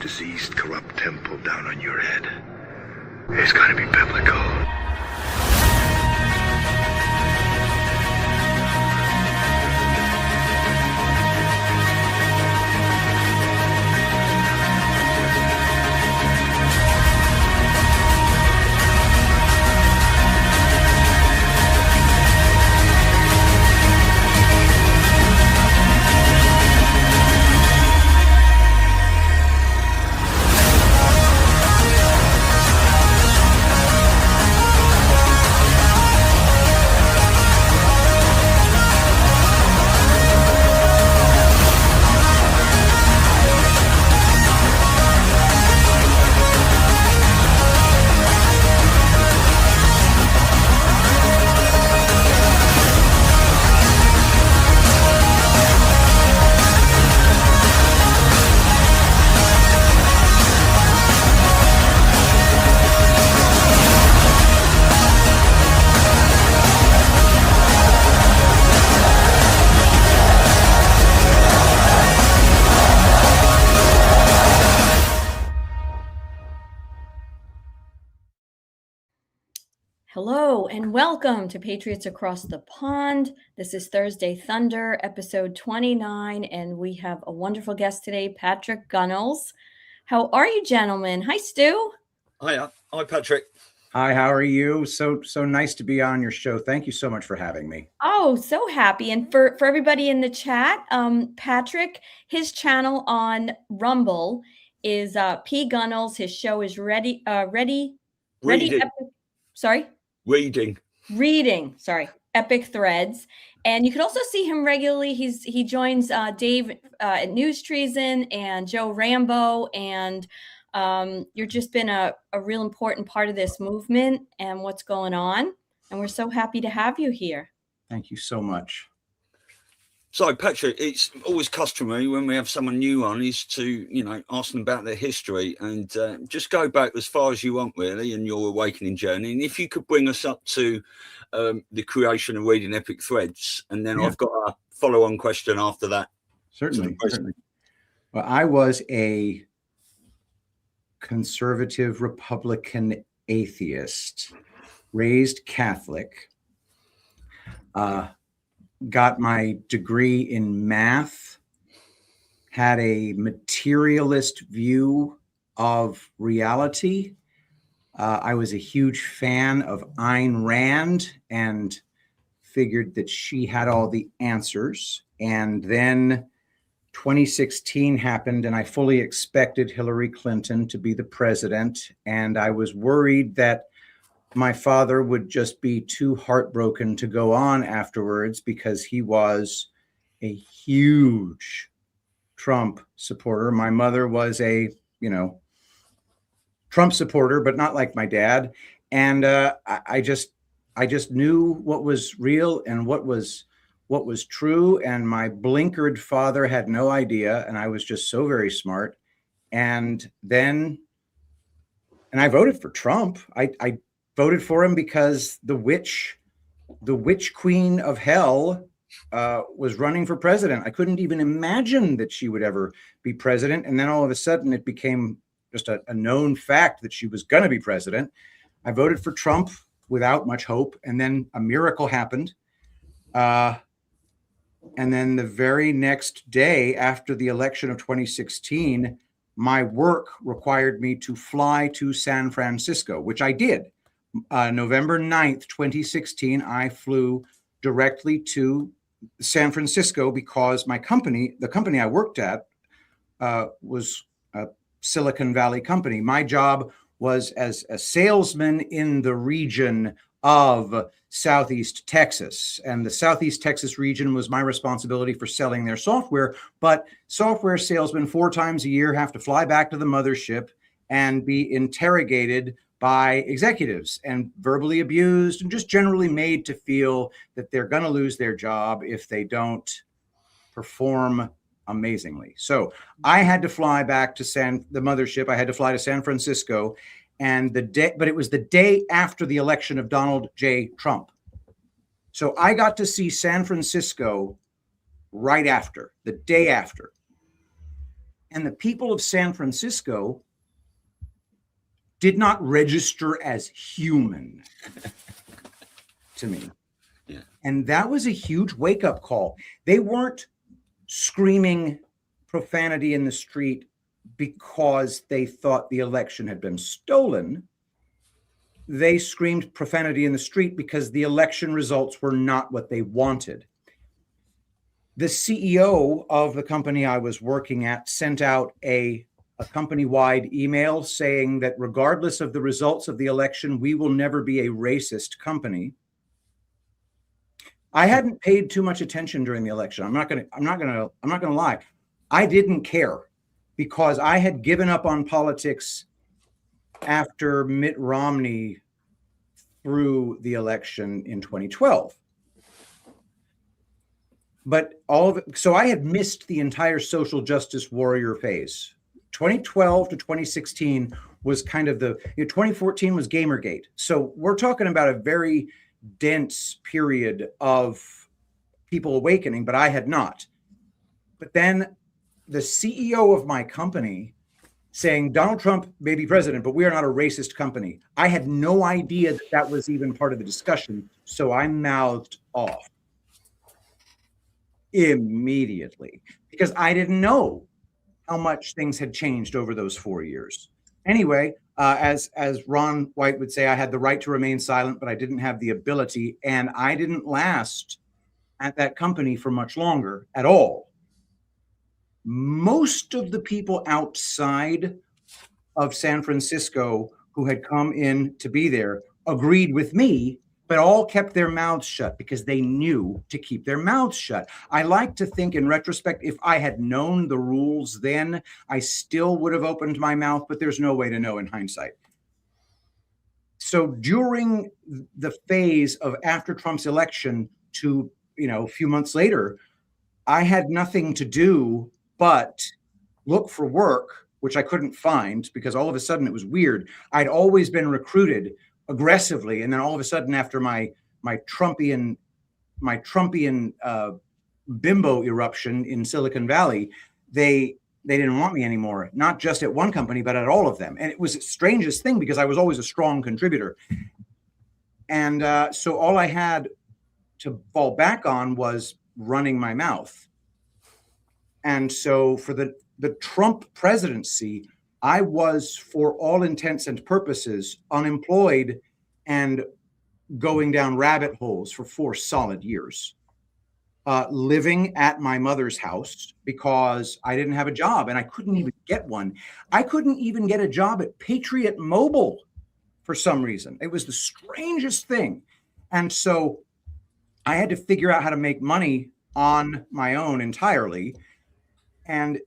diseased, corrupt temple down on your head. It's gotta be biblical. Hello and welcome to Patriots Across the Pond. This is Thursday Thunder, episode 29, and we have a wonderful guest today, Patrick Gunnels. How are you, gentlemen? Hi, Stu. Hiya. Hi, Patrick. Hi, how are you? So nice to be on your show. Thank you so much for having me. Oh, so happy. And for everybody in the chat, Patrick, his channel on Rumble is P Gunnels. His show is Ready. Reading, Epic Threads. And you can also see him regularly. He joins Dave at News Treason and Joe Rambo. And you've just been a real important part of this movement and what's going on. And we're so happy to have you here. Thank you so much. So, Patrick, it's always customary when we have someone new on is to, ask them about their history and just go back as far as you want, really, in your awakening journey. And if you could bring us up to the creation of reading Epic Threads, and then I've got a follow-on question after that. Certainly. Well, I was a conservative Republican atheist, raised Catholic, got my degree in math, had a materialist view of reality. I was a huge fan of Ayn Rand and figured that she had all the answers. And then 2016 happened, and I fully expected Hillary Clinton to be the president. And I was worried that my father would just be too heartbroken to go on afterwards because he was a huge Trump supporter. My mother was a, Trump supporter, but not like my dad. And I just knew what was real and what was true. And my blinkered father had no idea. And I was just so very smart. And I voted for Trump. I voted for him because the witch queen of hell was running for president. I couldn't even imagine that she would ever be president. And then all of a sudden it became just a known fact that she was going to be president. I voted for Trump without much hope. And then a miracle happened. And then the very next day after the election of 2016, my work required me to fly to San Francisco, which I did. November 9th, 2016, I flew directly to San Francisco because the company I worked at was a Silicon Valley company. My job was as a salesman in the region of Southeast Texas. And the Southeast Texas region was my responsibility for selling their software. But software salesmen 4 times a year have to fly back to the mothership and be interrogated by executives and verbally abused and just generally made to feel that they're going to lose their job if they don't perform amazingly. So I had to fly back to the mothership. I had to fly to San Francisco, but it was the day after the election of Donald J. Trump. So I got to see San Francisco right after, the day after. And the people of San Francisco did not register as human to me. Yeah. And that was a huge wake-up call. They weren't screaming profanity in the street because they thought the election had been stolen. They screamed profanity in the street because the election results were not what they wanted. The CEO of the company I was working at sent out a company-wide email saying that regardless of the results of the election, we will never be a racist company. I hadn't paid too much attention during the election. I'm not gonna lie. I didn't care because I had given up on politics after Mitt Romney threw the election in 2012. But all of it, so I had missed the entire social justice warrior phase. 2012 to 2016 was kind of 2014 was Gamergate. So we're talking about a very dense period of people awakening, but I had not. But then the CEO of my company saying Donald Trump may be president, but we are not a racist company. I had no idea that that was even part of the discussion. So I mouthed off immediately because I didn't know how much things had changed over those 4 years. Anyway, as Ron White would say, I had the right to remain silent, but I didn't have the ability, and I didn't last at that company for much longer at all. Most of the people outside of San Francisco who had come in to be there agreed with me, but all kept their mouths shut because they knew to keep their mouths shut. I like to think in retrospect, if I had known the rules then, I still would have opened my mouth, but there's no way to know in hindsight. So during the phase of after Trump's election to, a few months later, I had nothing to do but look for work, which I couldn't find because all of a sudden it was weird. I'd always been recruited aggressively, and then all of a sudden, after my Trumpian bimbo eruption in Silicon Valley, they didn't want me anymore. Not just at one company, but at all of them. And it was the strangest thing because I was always a strong contributor, and so all I had to fall back on was running my mouth. And so for the Trump presidency, I was, for all intents and purposes, unemployed and going down rabbit holes for 4 solid years, living at my mother's house because I didn't have a job and I couldn't even get one. I couldn't even get a job at Patriot Mobile for some reason. It was the strangest thing. And so I had to figure out how to make money on my own entirely. And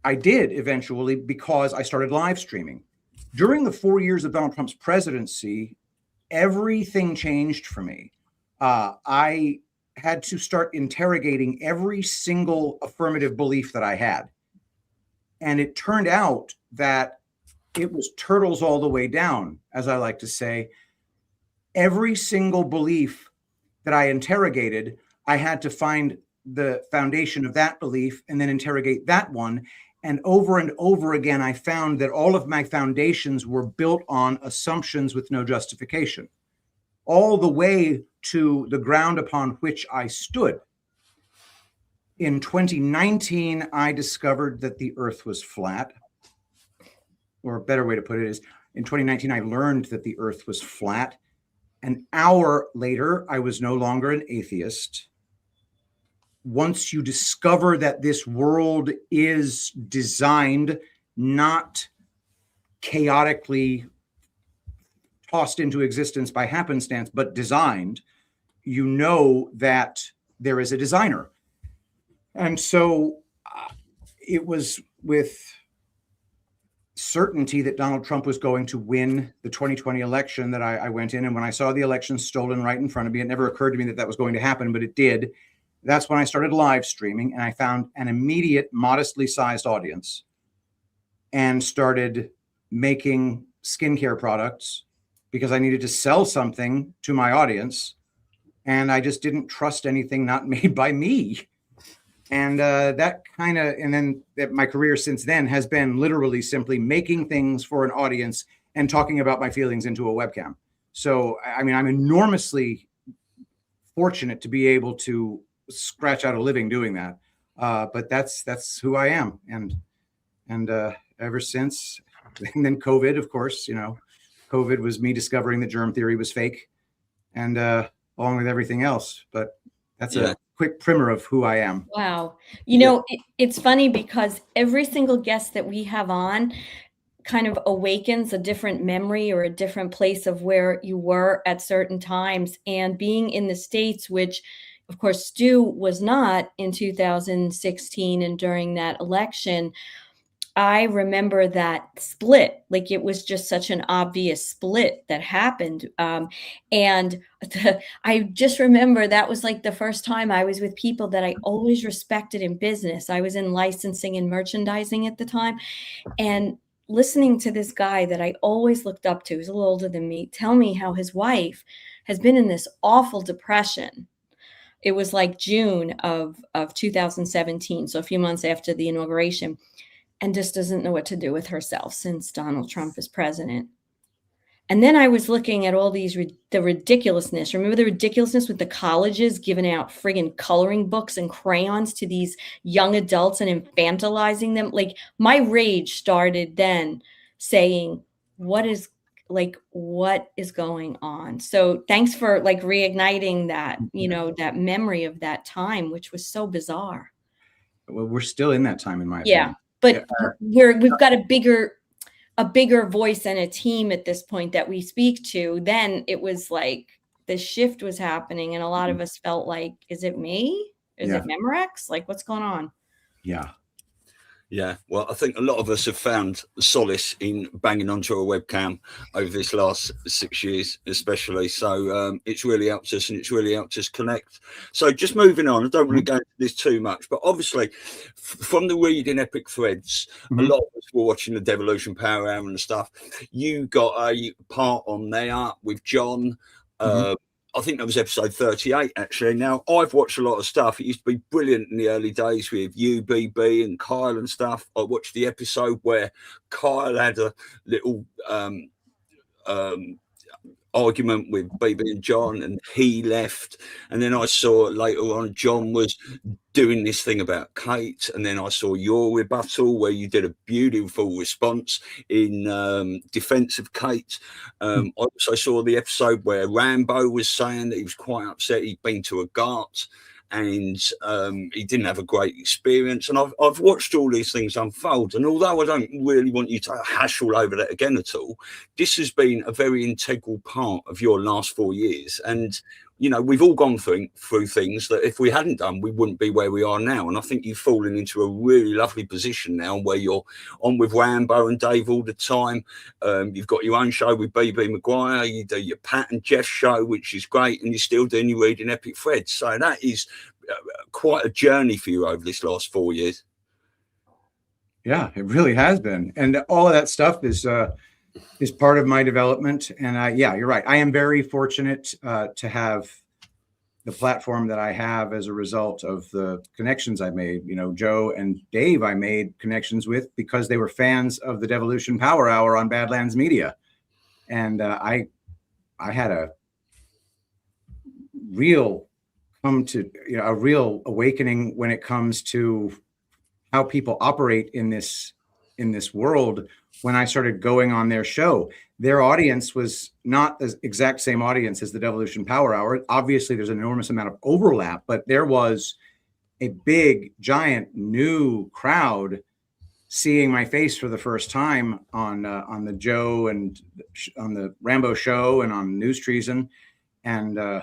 I did eventually because I started live streaming. During the 4 years of Donald Trump's presidency, everything changed for me. I had to start interrogating every single affirmative belief that I had. And it turned out that it was turtles all the way down, as I like to say. Every single belief that I interrogated, I had to find the foundation of that belief and then interrogate that one. And over again, I found that all of my foundations were built on assumptions with no justification, all the way to the ground upon which I stood. In 2019, I discovered that the earth was flat. Or a better way to put it is, in 2019, I learned that the earth was flat. An hour later, I was no longer an atheist. Once you discover that this world is designed, not chaotically tossed into existence by happenstance, but designed, you know that there is a designer. And so it was with certainty that Donald Trump was going to win the 2020 election that I went in. And when I saw the election stolen right in front of me, it never occurred to me that that was going to happen, but it did. That's when I started live streaming, and I found an immediate, modestly sized audience and started making skincare products because I needed to sell something to my audience. And I just didn't trust anything not made by me. And that kind of, and then my career since then has been literally simply making things for an audience and talking about my feelings into a webcam. So, I mean, I'm enormously fortunate to be able to scratch out a living doing that. But that's who I am. And ever since, and then COVID, of course, you know, COVID was me discovering that germ theory was fake, and along with everything else. But that's a quick primer of who I am. Wow. You know, it's funny because every single guest that we have on kind of awakens a different memory or a different place of where you were at certain times. And being in the States, which of course Stu was not in 2016 and during that election, I remember that split. Like, it was just such an obvious split that happened. And I just remember that was like the first time I was with people that I always respected in business. I was in licensing and merchandising at the time. And listening to this guy that I always looked up to, who's a little older than me, tell me how his wife has been in this awful depression. It was like June of 2017, so a few months after the inauguration, and just doesn't know what to do with herself since Donald Trump is president. And then I was looking at all these, the ridiculousness. Remember the ridiculousness with the colleges giving out friggin' coloring books and crayons to these young adults and infantilizing them? Like, my rage started then, saying, what is going on? So thanks for like reigniting that, you know, that memory of that time, which was so bizarre. Well, we're still in that time, in my opinion. But we've got a bigger voice and a team at this point that we speak to. Then it was like the shift was happening, and a lot of us felt like, is it me? Is it Memorex? Like, what's going on? Yeah, well, I think a lot of us have found solace in banging onto a webcam over this last 6 years, especially. So it's really helped us, and it's really helped us connect. So just moving on, I don't want to go into this too much, but obviously from the reading Epic Threads, a lot of us were watching the Devolution Power Hour and stuff. You got a part on there with John. I think that was episode 38, actually. Now, I've watched a lot of stuff. It used to be brilliant in the early days with you, BB, and Kyle and stuff. I watched the episode where Kyle had a little argument with BB and John, and he left. And then I saw later on John was doing this thing about Kate, and then I saw your rebuttal where you did a beautiful response in defense of Kate. I also saw the episode where Rambo was saying that he was quite upset he'd been to a GART and he didn't have a great experience. And I've watched all these things unfold, and although I don't really want you to hash all over that again at all, this has been a very integral part of your last 4 years. And you know, we've all gone through things that if we hadn't done, we wouldn't be where we are now. And I think you've fallen into a really lovely position now where you're on with Rambo and Dave all the time. You've got your own show with BB Maguire. You do your Pat and Jeff show, which is great. And you're still doing your reading Epic Threads. So that is quite a journey for you over this last 4 years. Yeah, it really has been. And all of that stuff is part of my development. And yeah, you're right. I am very fortunate to have the platform that I have as a result of the connections I made. You know, Joe and Dave, I made connections with because they were fans of the Devolution Power Hour on Badlands Media. And I had a real a real awakening when it comes to how people operate in this world. When I started going on their show, their audience was not the exact same audience as the Devolution Power Hour. Obviously, there's an enormous amount of overlap, but there was a big, giant new crowd seeing my face for the first time on the Joe and on the Rambo show and on News Treason. And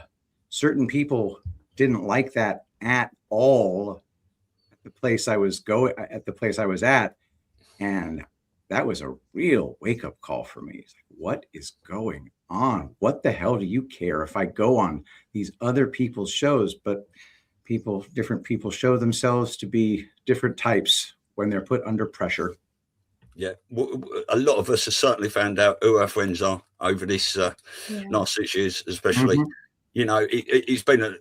certain people didn't like that at all at the place I was at. And that was a real wake-up call for me. It's like, what is going on? What the hell do you care if I go on these other people's shows? But different people show themselves to be different types when they're put under pressure. Yeah, a lot of us have certainly found out who our friends are over this last 6 years, especially. you know, it's been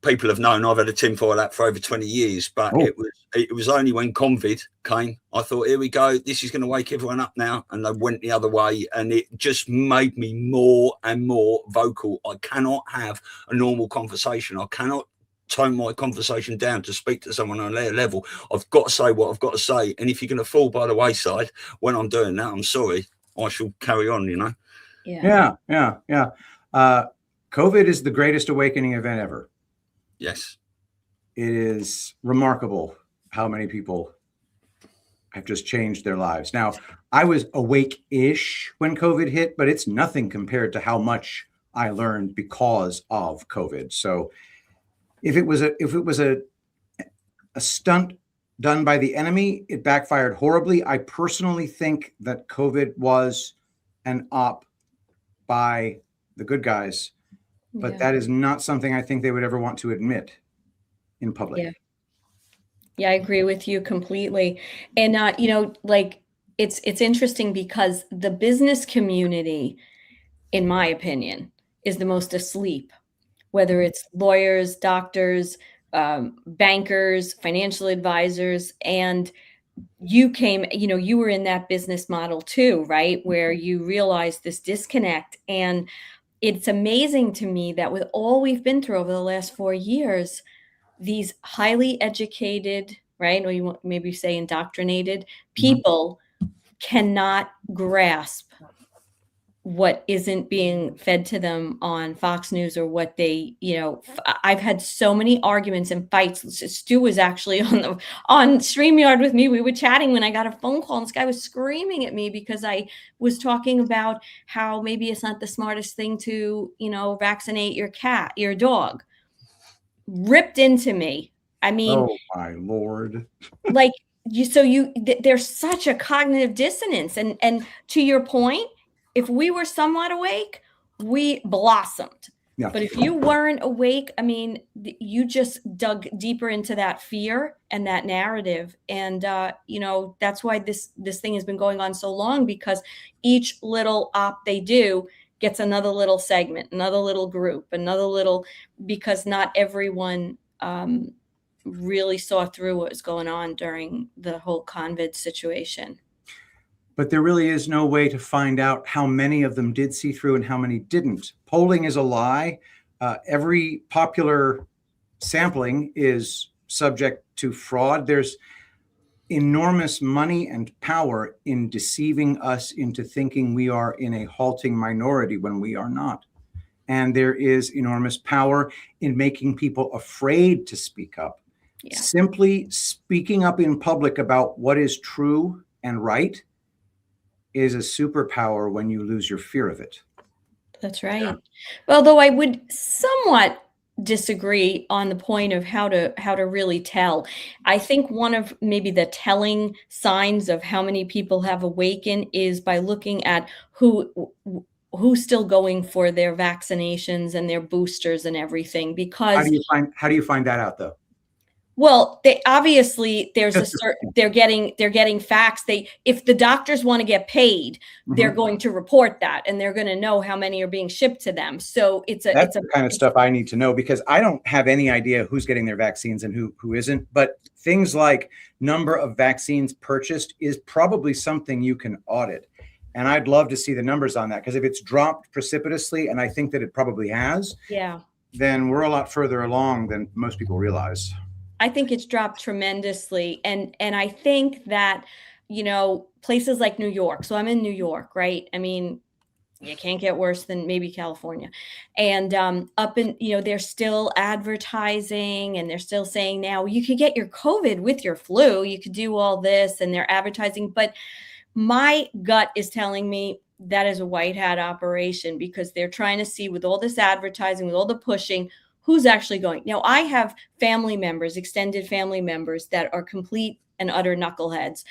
people have known I've had a tinfoil hat for over 20 years, but it was only when COVID came, I thought, here we go, this is going to wake everyone up now, and they went the other way, and it just made me more and more vocal. I cannot have a normal conversation. I cannot tone my conversation down to speak to someone on their level. I've got to say what I've got to say, and if you're going to fall by the wayside when I'm doing that, I'm sorry, I shall carry on, you know. Yeah. COVID is the greatest awakening event ever. Yes. It is remarkable how many people have just changed their lives. Now, I was awake-ish when COVID hit, but it's nothing compared to how much I learned because of COVID. So if it was a stunt done by the enemy, it backfired horribly. I personally think that COVID was an op by the good guys, but that is not something I think they would ever want to admit in public. Yeah, I agree with you completely. And you know, like it's interesting because the business community, in my opinion, is the most asleep, whether it's lawyers, doctors, bankers, financial advisors, and you came, you know, you were in that business model too, right? Where you realized this disconnect. And it's amazing to me that with all we've been through over the last 4 years, these highly educated, right? Or you want maybe say indoctrinated people cannot grasp what isn't being fed to them on Fox News or what they, you know, I've had so many arguments and fights. Stu was actually on StreamYard with me. We were chatting when I got a phone call, and this guy was screaming at me because I was talking about how maybe it's not the smartest thing to, you know, vaccinate your dog. Ripped into me. I mean, oh my Lord. Like there's such a cognitive dissonance. And to your point, if we were somewhat awake, we blossomed. Yeah. But if you weren't awake, I mean, you just dug deeper into that fear and that narrative. And, you know, that's why this thing has been going on so long, because each little op they do gets another little segment, another little group, another little, because not everyone really saw through what was going on during the whole COVID situation. But there really is no way to find out how many of them did see through and how many didn't. Polling is a lie. Every popular sampling is subject to fraud. There's enormous money and power in deceiving us into thinking we are in a halting minority when we are not. And there is enormous power in making people afraid to speak up. Yeah. Simply speaking up in public about what is true and right is a superpower when you lose your fear of it. That's right. Yeah. Well, though I would somewhat disagree on the point of how to really tell. I think one of maybe the telling signs of how many people have awakened is by looking at who's still going for their vaccinations and their boosters and everything. Because how do you find that out though? Well, they obviously there's a certain they're getting facts. If the doctors want to get paid, they're going to report that, and they're going to know how many are being shipped to them. So it's the kind of stuff I need to know, because I don't have any idea who's getting their vaccines and who isn't. But things like number of vaccines purchased is probably something you can audit. And I'd love to see the numbers on that, because if it's dropped precipitously, and I think that it probably has, then we're a lot further along than most people realize. I think it's dropped tremendously. And I think that, you know, places like New York, so I'm in New York, right? I mean, you can't get worse than maybe California. And up in, you know, they're still advertising, and they're still saying now you could get your COVID with your flu. You could do all this, and they're advertising. But my gut is telling me that is a white hat operation, because they're trying to see, with all this advertising, with all the pushing, who's actually going. Now, I have family members, extended family members, that are complete and utter knuckleheads,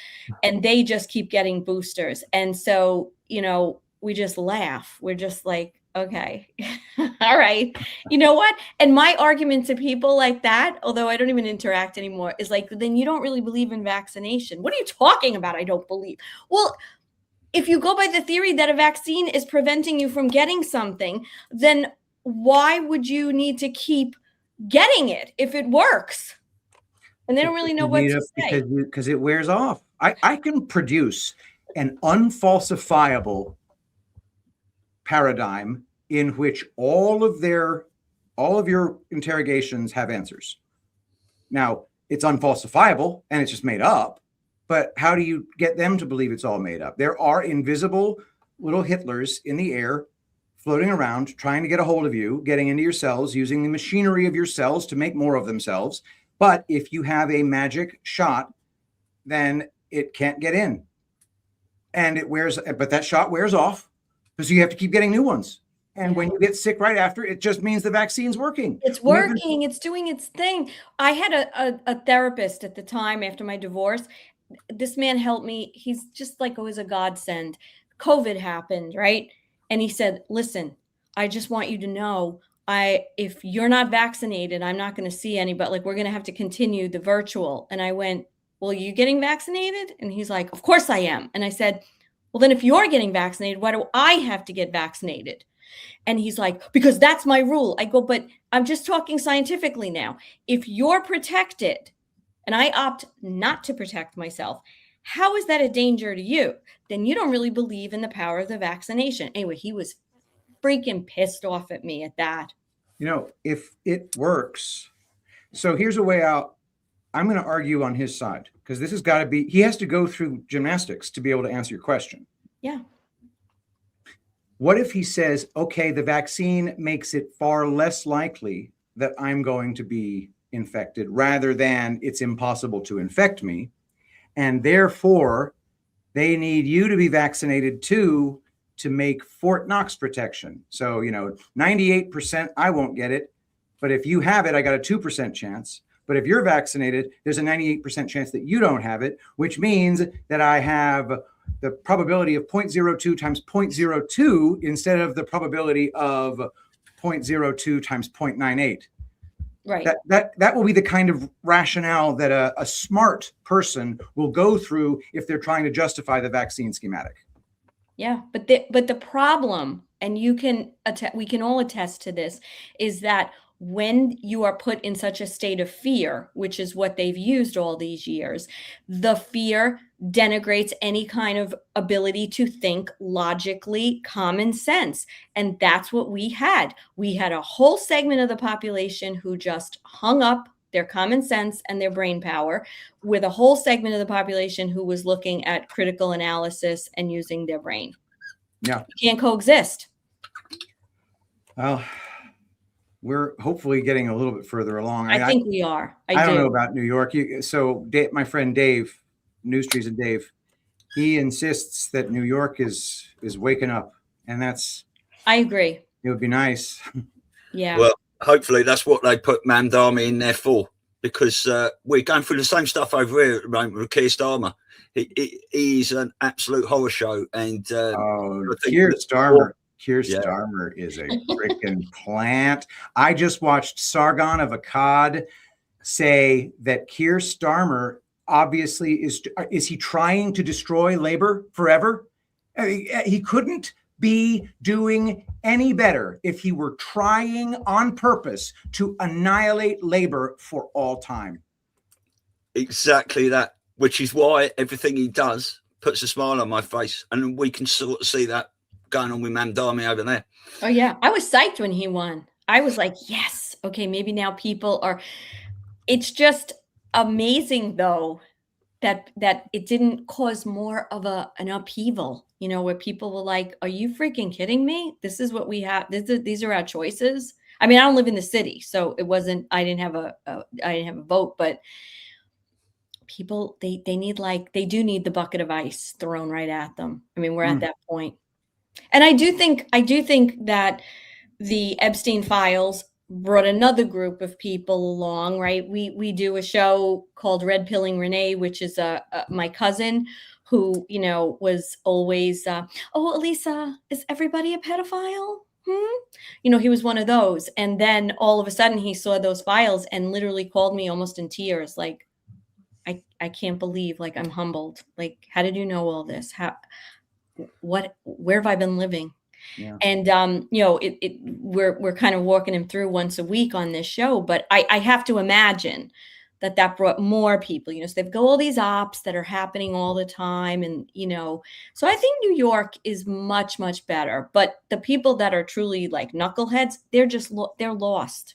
and they just keep getting boosters. And so, you know, we just laugh. We're just like, okay, all right. You know what? And my argument to people like that, although I don't even interact anymore, is like, then you don't really believe in vaccination. What are you talking about? I don't believe. Well, if you go by the theory that a vaccine is preventing you from getting something, then why would you need to keep getting it if it works? And they don't really know what to say. Because it wears off. I can produce an unfalsifiable paradigm in which all of your interrogations have answers. Now, it's unfalsifiable and it's just made up, but how do you get them to believe it's all made up? There are invisible little Hitlers in the air floating around, trying to get a hold of you, getting into your cells, using the machinery of your cells to make more of themselves. But if you have a magic shot, then it can't get in. And but that shot wears off, because you have to keep getting new ones. And when you get sick right after, it just means the vaccine's working. It's working. It's doing its thing. I had a therapist at the time after my divorce. This man helped me. He's just like always a godsend. COVID happened, right? And he said, listen, I just want you to know, if you're not vaccinated, I'm not going to see anybody. Like, we're going to have to continue the virtual. And I went, well, are you getting vaccinated? And he's like, of course I am. And I said, well, then if you're getting vaccinated, why do I have to get vaccinated? And he's like, because that's my rule. I go, but I'm just talking scientifically now. If you're protected and I opt not to protect myself, how is that a danger to you? Then you don't really believe in the power of the vaccination. Anyway, he was freaking pissed off at me at that. If it works. So here's a way out. I'm going to argue on his side, because this has got to be, he has to go through gymnastics to be able to answer your question. Yeah. What if he says, okay, the vaccine makes it far less likely that I'm going to be infected, rather than it's impossible to infect me, and therefore they need you to be vaccinated too to make Fort Knox protection. So, 98% I won't get it, but if you have it, I got a 2% chance. But if you're vaccinated, there's a 98% chance that you don't have it, which means that I have the probability of 0.02 times 0.02 instead of the probability of 0.02 times 0.98. Right. That will be the kind of rationale that a smart person will go through if they're trying to justify the vaccine schematic. Yeah, but the problem, and we can all attest to this, is that when you are put in such a state of fear, which is what they've used all these years, the fear denigrates any kind of ability to think logically, common sense. And that's what we had. We had a whole segment of the population who just hung up their common sense and their brain power, with a whole segment of the population who was looking at critical analysis and using their brain. Yeah. You can't coexist. Well, we're hopefully getting a little bit further along. I think we are. I don't know about New York. So my friend Dave, News Trees and Dave, he insists that New York is waking up, and I agree. It would be nice. Yeah. Well, hopefully that's what they put Mandami in there for, because we're going through the same stuff over here at the moment with Keir Starmer. He's an absolute horror show, and Keir Starmer. Keir Starmer is a freaking plant. I just watched Sargon of Akkad say that Keir Starmer obviously is he trying to destroy labor forever? He couldn't be doing any better if he were trying on purpose to annihilate labor for all time. Exactly that, which is why everything he does puts a smile on my face, and we can sort of see that going on with Mandami over there. Oh yeah, I was psyched when he won. I was like, yes, okay, maybe now people are. It's just amazing though that it didn't cause more of an upheaval, where people were like, are you freaking kidding me? This is what we have. These are our choices. I mean, I don't live in the city, so it wasn't, I didn't have a vote, but people, they do need the bucket of ice thrown right at them. I mean, we're at that point. And I do think that the Epstein files brought another group of people along, right? We do a show called Red Pilling Renee, which is my cousin who, was always, oh, Elisa, is everybody a pedophile? He was one of those. And then all of a sudden he saw those files and literally called me almost in tears. Like, I can't believe, like, I'm humbled. Like, how did you know all this? Where have I been living? Yeah. And we're kind of walking him through once a week on this show, but I have to imagine that brought more people, so they've got all these ops that are happening all the time. And, so I think New York is much, much better, but the people that are truly like knuckleheads, they're lost.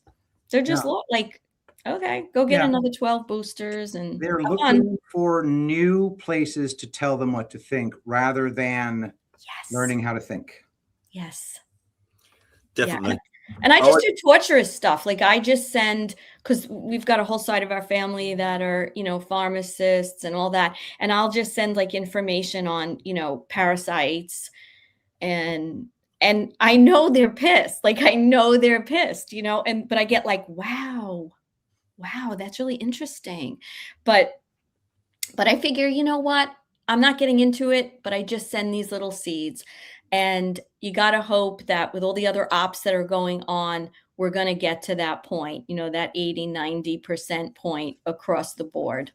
They're just like, okay, go get another 12 boosters. And they're looking for new places to tell them what to think rather than learning how to think. Yes. Definitely. Yeah. And I just do torturous stuff. Like I just send, because we've got a whole side of our family that are, pharmacists and all that. And I'll just send like information on, parasites. And I know they're pissed. Like I know they're pissed, but I get like, wow, that's really interesting. But I figure, you know what? I'm not getting into it, but I just send these little seeds. And you got to hope that with all the other ops that are going on, we're going to get to that point, that 80, 90% point across the board.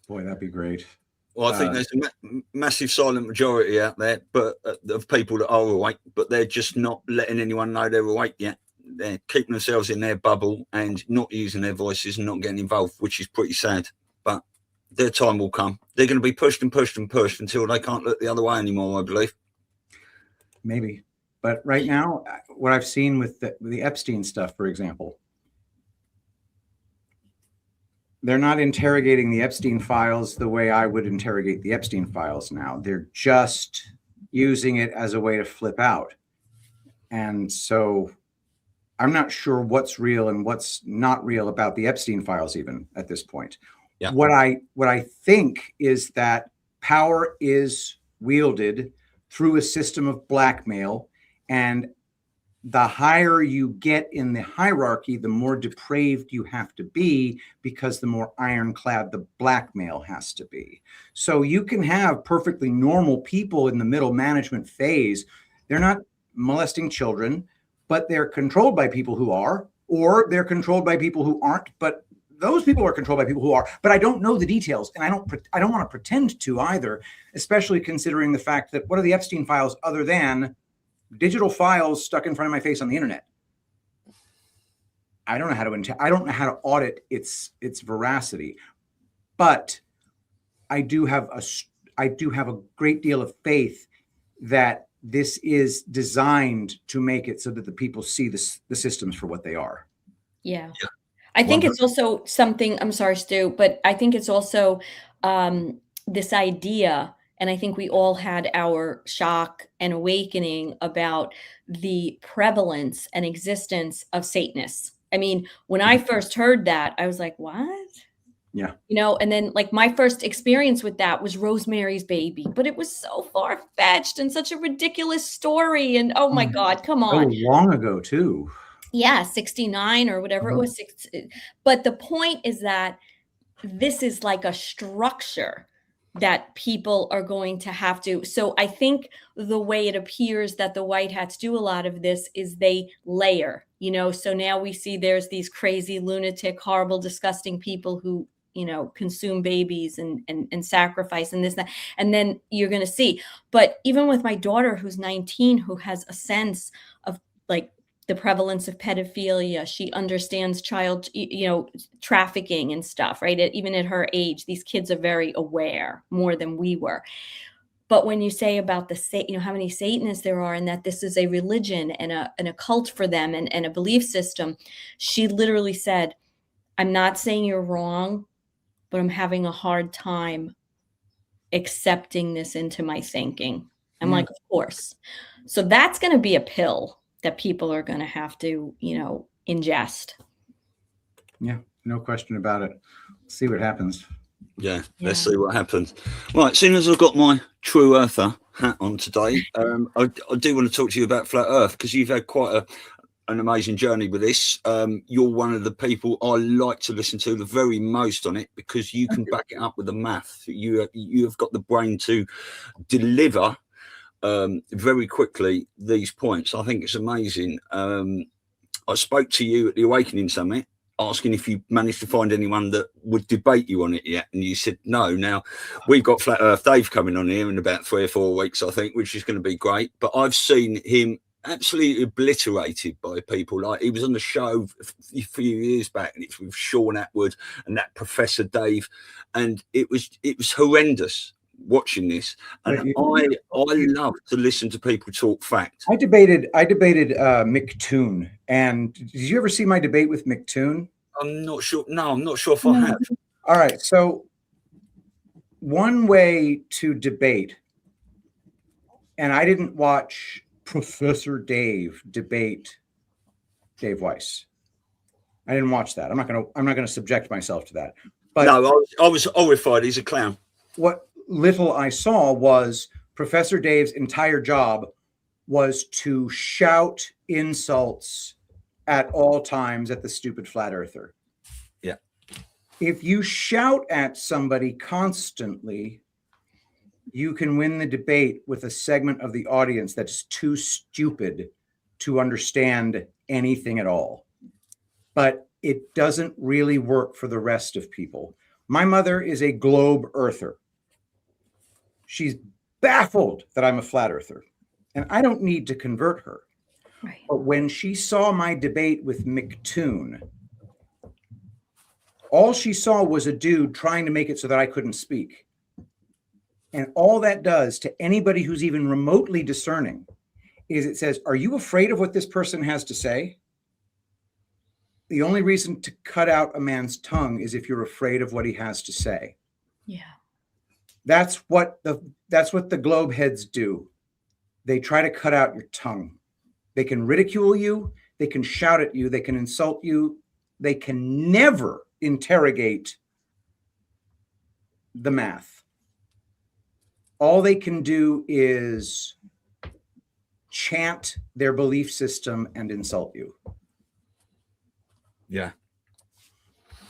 Boy, that'd be great. Well, I think there's a massive silent majority out there, but of people that are awake, but they're just not letting anyone know they're awake yet. They're keeping themselves in their bubble and not using their voices and not getting involved, which is pretty sad. But their time will come. They're going to be pushed and pushed and pushed until they can't look the other way anymore, I believe. Maybe. But right now, what I've seen with the Epstein stuff, for example, they're not interrogating the Epstein files the way I would interrogate the Epstein files now. They're just using it as a way to flip out. And so I'm not sure what's real and what's not real about the Epstein files even at this point. Yeah. What I think is that power is wielded through a system of blackmail, and the higher you get in the hierarchy, the more depraved you have to be, because the more ironclad the blackmail has to be. So you can have perfectly normal people in the middle management phase. They're not molesting children, but they're controlled by people who are, or they're controlled by people who aren't, but those people are controlled by people who are. But I don't know the details, and I don't want to pretend to either, especially considering the fact that what are the Epstein files other than digital files stuck in front of my face on the internet? I don't know how to audit its veracity, but I do have a great deal of faith that this is designed to make it so that the people see the systems for what they are. Yeah. I think it's also something, I'm sorry, Stu, but I think it's also this idea, and I think we all had our shock and awakening about the prevalence and existence of Satanists. I mean, when I first heard that, I was like, what? Yeah. And then like my first experience with that was Rosemary's Baby, but it was so far-fetched and such a ridiculous story. And oh my God, come on. So long ago too. Yeah, 69 or whatever it was. But the point is that this is like a structure that people are going to have to. So I think the way it appears that the white hats do a lot of this is they layer, so now we see there's these crazy, lunatic, horrible, disgusting people who, consume babies and sacrifice and this, and that. And then you're going to see. But even with my daughter, who's 19, who has a sense of like the prevalence of pedophilia, she understands child, trafficking and stuff, right? Even at her age, these kids are very aware, more than we were. But when you say about how many Satanists there are, and that this is a religion and a cult for them and a belief system, she literally said, I'm not saying you're wrong, but I'm having a hard time accepting this into my thinking. I'm like, of course. So that's going to be a pill that people are going to have to, ingest. Yeah, no question about it. Let's see what happens. Yeah, let's see what happens. Right, seeing as I've got my True Earther hat on today, I do want to talk to you about Flat Earth, because you've had quite an amazing journey with this. You're one of the people I like to listen to the very most on it, because you can back it up with the math. You have got the brain to deliver very quickly these points. I think it's amazing. I spoke to you at the Awakening Summit. asking if you managed to find anyone that would debate you on it yet, and you said no. Now we've got Flat Earth Dave coming on here in about 3 or 4 weeks, I think, which is going to be great. But I've seen him absolutely obliterated by people. Like, he was on the show a few years back, and it's with Sean Atwood and that Professor Dave, and it was horrendous watching this. And I love to listen to people talk fact. I debated Mick Toon, and did you ever see my debate with Mick Toon? I'm not sure. No, I'm not sure if I have. All right. So one way to debate, and I didn't watch Professor Dave debate Dave Weiss. I didn't watch that. I'm not gonna subject myself to that. But no, I was horrified. He's a clown. What little I saw was Professor Dave's entire job was to shout insults at all times at the stupid flat earther. Yeah. If you shout at somebody constantly, you can win the debate with a segment of the audience that's too stupid to understand anything at all. But it doesn't really work for the rest of people. My mother is a globe earther. She's baffled that I'm a flat earther, and I don't need to convert her. Right. But when she saw my debate with Mick Toon, all she saw was a dude trying to make it so that I couldn't speak. And all that does to anybody who's even remotely discerning is it says, are you afraid of what this person has to say? The only reason to cut out a man's tongue is if you're afraid of what he has to say. Yeah. That's what the globe heads do. They try to cut out your tongue. They can ridicule you. They can shout at you. They can insult you. They can never interrogate the math. All they can do is chant their belief system and insult you. Yeah.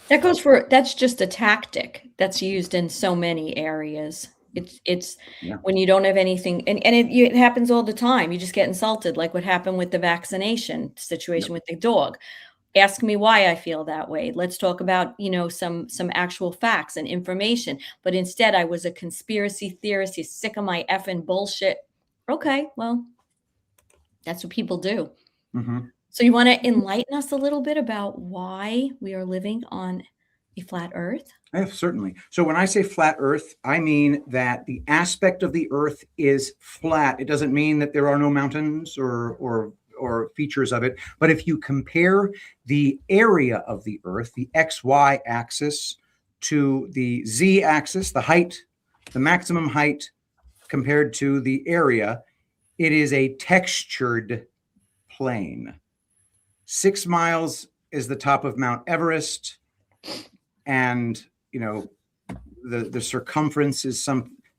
That's just a tactic that's used in so many areas. It's when you don't have anything, and it happens all the time. You just get insulted, like what happened with the vaccination situation with the dog. Ask me why I feel that way. Let's talk about, some actual facts and information. But instead, I was a conspiracy theorist. He's sick of my effing bullshit. Okay, well, that's what people do. Mm-hmm. So you want to enlighten us a little bit about why we are living on a flat Earth? Certainly. So when I say flat Earth, I mean that the aspect of the Earth is flat. It doesn't mean that there are no mountains or features of it. But if you compare the area of the Earth, the XY axis, to the Z axis, the height, the maximum height compared to the area, it is a textured plane. 6 miles is the top of Mount Everest, and the circumference is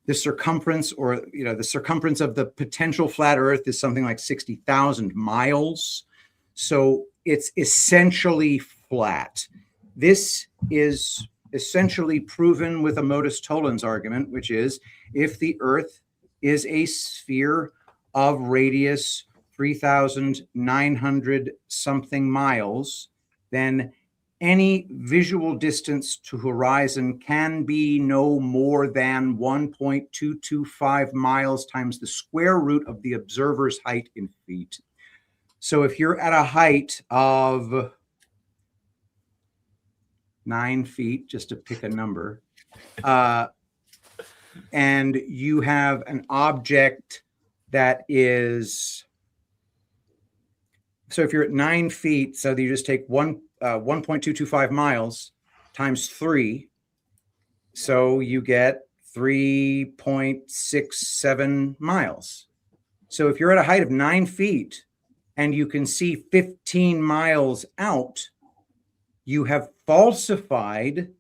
the circumference of the potential flat Earth is something like 60,000 miles. So it's essentially flat. This is essentially proven with a modus tollens argument, which is if the Earth is a sphere of radius 3,900 something miles, then any visual distance to horizon can be no more than 1.225 miles times the square root of the observer's height in feet. So if you're at a height of 9 feet, just to pick a number, and you have an object that is, so if you're at 9 feet, so you just take 1.225 miles times 3. So you get 3.67 miles. So if you're at a height of 9 feet and you can see 15 miles out, you have falsified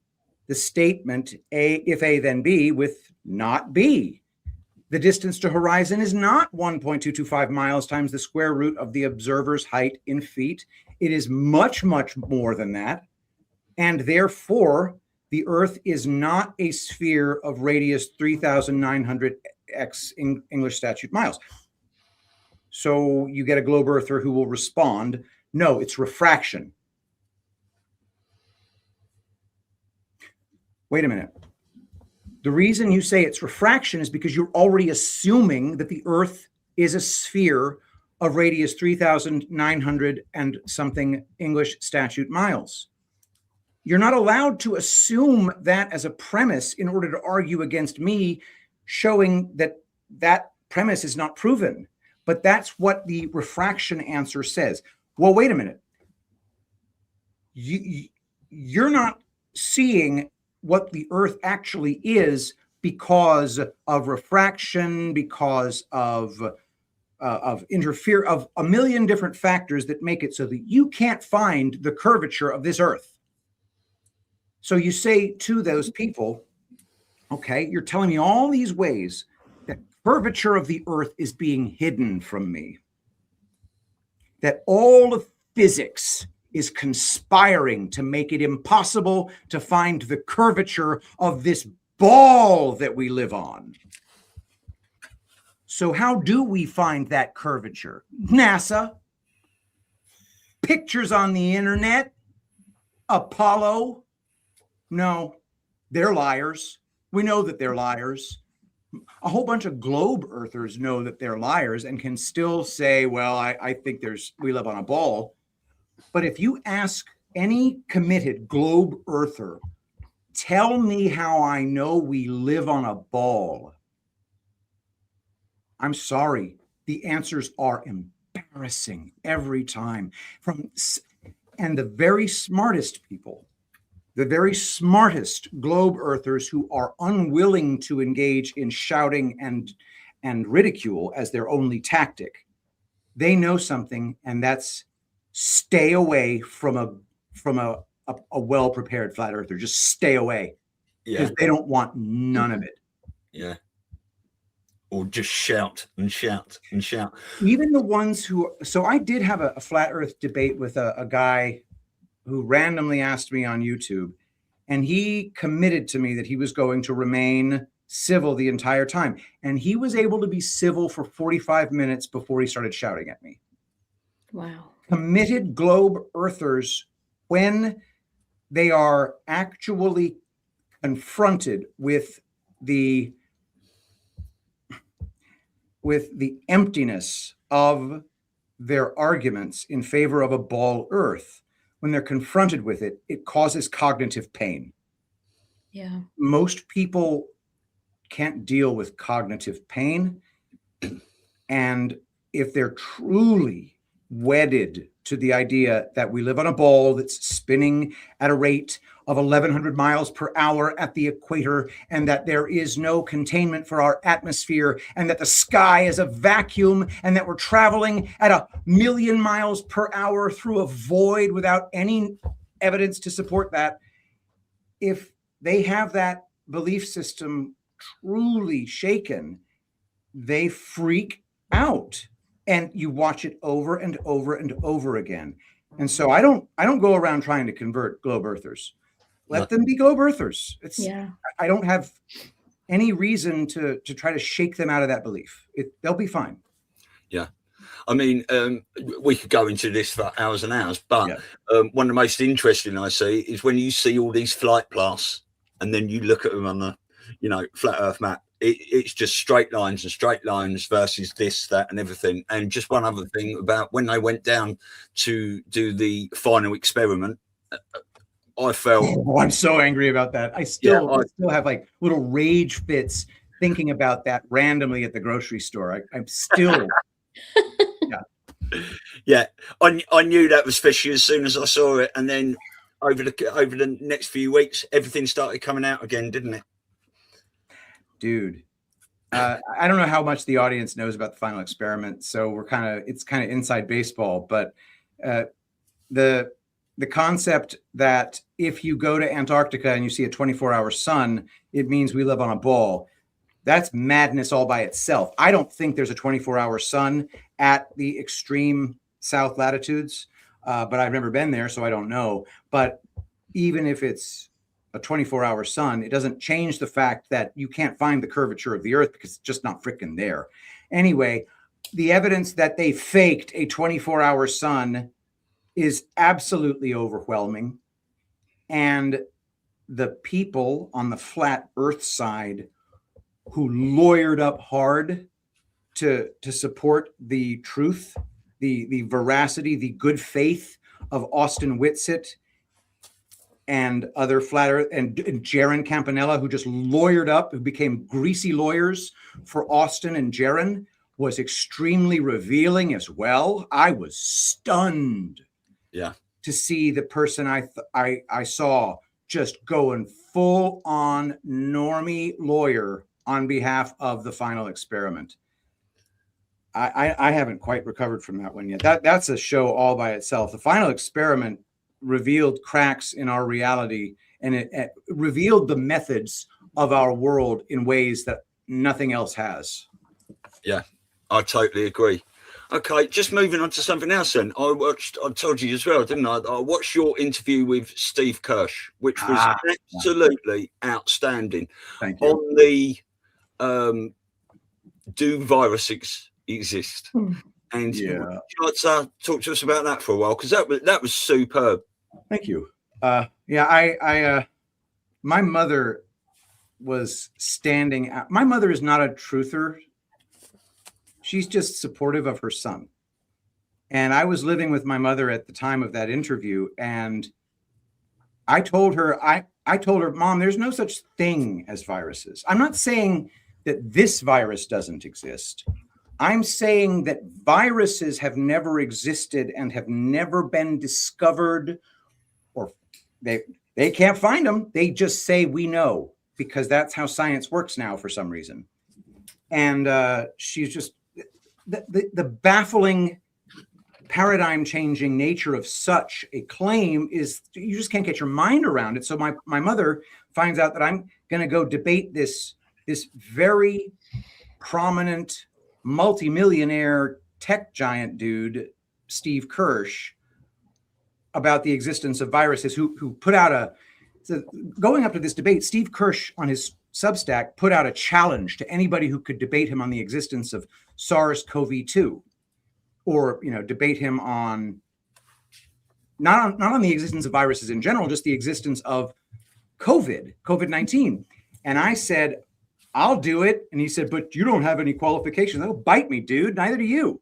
the statement if A then B with not B. The distance to horizon is not 1.225 miles times the square root of the observer's height in feet. It is much, much more than that. And therefore, the Earth is not a sphere of radius 3,900 English statute miles. So you get a globe earther who will respond, no, it's refraction. Wait a minute. The reason you say it's refraction is because you're already assuming that the Earth is a sphere of radius 3,900 and something English statute miles. You're not allowed to assume that as a premise in order to argue against me showing that that premise is not proven. But that's what the refraction answer says. Well, wait a minute. You're not seeing what the Earth actually is because of refraction, because of interfere of a million different factors that make it so that you can't find the curvature of this Earth. So you say to those people, okay, you're telling me all these ways that curvature of the Earth is being hidden from me, that all of physics is conspiring to make it impossible to find the curvature of this ball that we live on. So how do we find that curvature? NASA, pictures on the internet, Apollo. No, they're liars. We know that they're liars. A whole bunch of globe earthers know that they're liars and can still say, well, I think we live on a ball. But if you ask any committed globe earther, tell me how I know we live on a ball, I'm sorry, the answers are embarrassing every time. And the very smartest people, the very smartest globe earthers who are unwilling to engage in shouting and ridicule as their only tactic, they know something, and that's stay away from a well-prepared flat earther. Just stay away, because they don't want none of it. Yeah. Or just shout and shout and shout. Even the ones who, so I did have a flat earth debate with a guy who randomly asked me on YouTube, and he committed to me that he was going to remain civil the entire time. And he was able to be civil for 45 minutes before he started shouting at me. Wow. Committed globe earthers, when they are actually confronted with the emptiness of their arguments in favor of a ball Earth, when they're confronted with it, it causes cognitive pain. Yeah. Most people can't deal with cognitive pain. And if they're truly wedded to the idea that we live on a ball that's spinning at a rate of 1,100 miles per hour at the equator, and that there is no containment for our atmosphere, and that the sky is a vacuum, and that we're traveling at 1,000,000 miles per hour through a void without any evidence to support that, if they have that belief system truly shaken, they freak out. And you watch it over and over and over again. And so I don't go around trying to convert globe earthers. Let them be globe earthers. I don't have any reason to try to shake them out of that belief. They'll be fine. Yeah. I mean, we could go into this for hours and hours, but one of the most interesting I see is when you see all these flight paths and then you look at them on the, flat Earth map. It's just straight lines and straight lines versus this, that, and everything. And just one other thing about when they went down to do the final experiment, I felt... Oh, I'm so angry about that. I still have like little rage fits thinking about that randomly at the grocery store. I'm still... Yeah, I knew that was fishy as soon as I saw it. And then over the next few weeks, everything started coming out again, didn't it? Dude, I don't know how much the audience knows about the final experiment, so it's kind of inside baseball. But the concept that if you go to Antarctica and you see a 24-hour sun, it means we live on a ball. That's madness all by itself. I don't think there's a 24-hour sun at the extreme south latitudes, but I've never been there, so I don't know. But even if it's a 24-hour sun, it doesn't change the fact that you can't find the curvature of the Earth because it's just not freaking there. Anyway, the evidence that they faked a 24-hour sun is absolutely overwhelming. And the people on the flat earth side who lawyered up hard to support the truth, the veracity, the good faith of Austin Whitsitt and other flat earth, and Jaron Campanella, who just lawyered up, who became greasy lawyers for Austin and Jaron, was extremely revealing as well. I was stunned to see the person I saw just going full on normie lawyer on behalf of the final experiment. I haven't quite recovered from that one yet. That's a show all by itself. The final experiment revealed cracks in our reality, and it revealed the methods of our world in ways that nothing else has. Yeah, I totally agree. Okay, just moving on to something else then. I told you as well, didn't I? I watched your interview with Steve Kirsch, which was absolutely outstanding. Thank you. On the do viruses exist? And would you like to talk to us about that for a while? Because that was superb. Thank you. I my mother was standing out. My mother is not a truther. She's just supportive of her son. And I was living with my mother at the time of that interview, and I told her, Mom, there's no such thing as viruses. I'm not saying that this virus doesn't exist. I'm saying that viruses have never existed and have never been discovered, or they can't find them. They just say we know, because that's how science works now for some reason. And she's just the baffling, paradigm changing nature of such a claim is you just can't get your mind around it. So my mother finds out that I'm going to go debate this very prominent multimillionaire tech giant dude, Steve Kirsch, about the existence of viruses, who put out going up to this debate, Steve Kirsch on his Substack put out a challenge to anybody who could debate him on the existence of SARS-CoV-2, or debate him on not on the existence of viruses in general, just the existence of COVID-19. And I said, I'll do it. And he said, but you don't have any qualifications. That'll bite me, dude. Neither do you.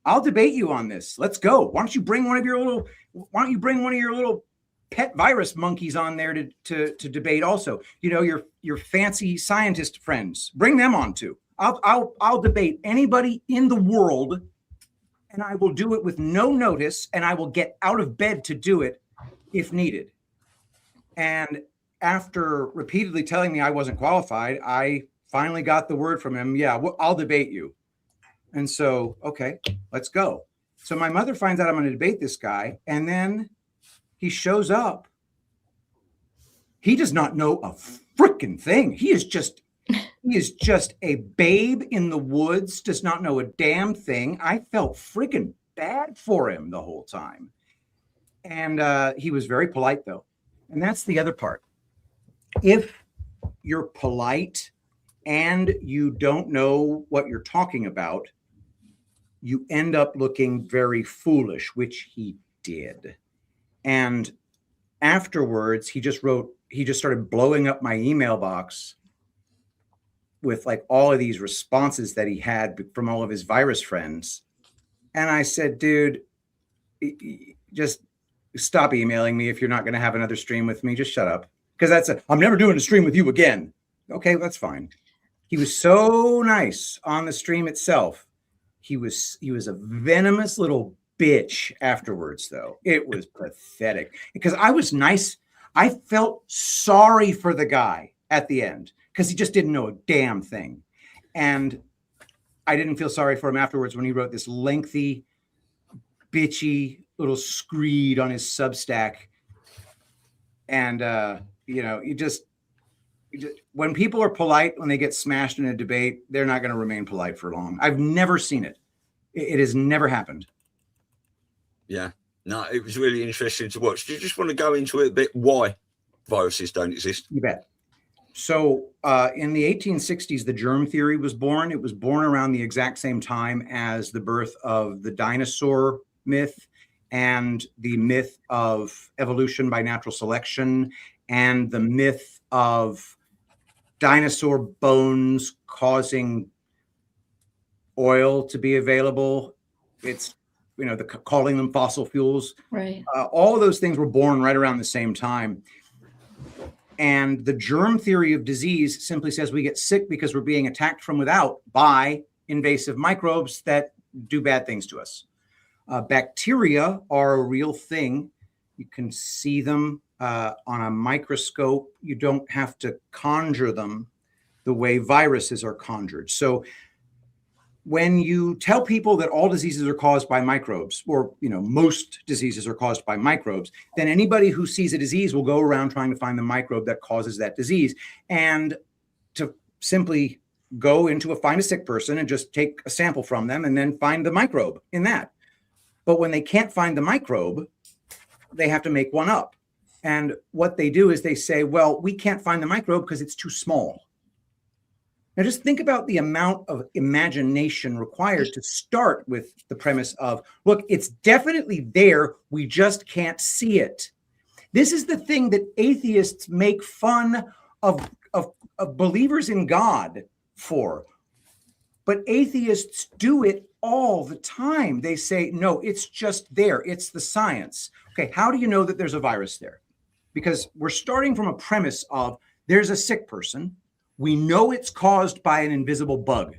I'll debate you on this. Let's go. Why don't you bring one of your little pet virus monkeys on there to debate also? Your fancy scientist friends. Bring them on too. I'll debate anybody in the world, and I will do it with no notice, and I will get out of bed to do it if needed. And after repeatedly telling me I wasn't qualified, I finally got the word from him. Yeah, I'll debate you. And so, okay, let's go. So my mother finds out I'm going to debate this guy, and then he shows up. He does not know a freaking thing. He is just a babe in the woods, does not know a damn thing. I felt freaking bad for him the whole time. And he was very polite, though. And that's the other part. If you're polite and you don't know what you're talking about, you end up looking very foolish, which he did. And afterwards, he just started blowing up my email box with like all of these responses that he had from all of his virus friends. And I said, dude, just stop emailing me if you're not going to have another stream with me. Just shut up. Because I'm never doing a stream with you again. Okay, that's fine. He was so nice on the stream itself. He was a venomous little bitch afterwards, though. It was pathetic because I was nice. I felt sorry for the guy at the end because he just didn't know a damn thing. And I didn't feel sorry for him afterwards when he wrote this lengthy, bitchy little screed on his Substack. And, you just when people are polite, when they get smashed in a debate, they're not going to remain polite for long. I've never seen it. It has never happened. Yeah, no, it was really interesting to watch. Do you just want to go into it a bit? Why viruses don't exist? You bet. So in the 1860s, the germ theory was born. It was born around the exact same time as the birth of the dinosaur myth and the myth of evolution by natural selection and the myth of dinosaur bones causing oil to be available. It's, calling them fossil fuels. Right. All of those things were born right around the same time. And the germ theory of disease simply says we get sick because we're being attacked from without by invasive microbes that do bad things to us. Bacteria are a real thing. You can see them on a microscope. You don't have to conjure them the way viruses are conjured. So when you tell people that all diseases are caused by microbes, or most diseases are caused by microbes, then anybody who sees a disease will go around trying to find the microbe that causes that disease. And to simply find a sick person and just take a sample from them and then find the microbe in that. But when they can't find the microbe, they have to make one up. And what they do is they say, well, we can't find the microbe because it's too small. Now, just think about the amount of imagination required to start with the premise of, look, it's definitely there. We just can't see it. This is the thing that atheists make fun of believers in God for. But atheists do it all the time. They say, no, it's just there. It's the science. Okay, how do you know that there's a virus there? Because we're starting from a premise of there's a sick person. We know it's caused by an invisible bug.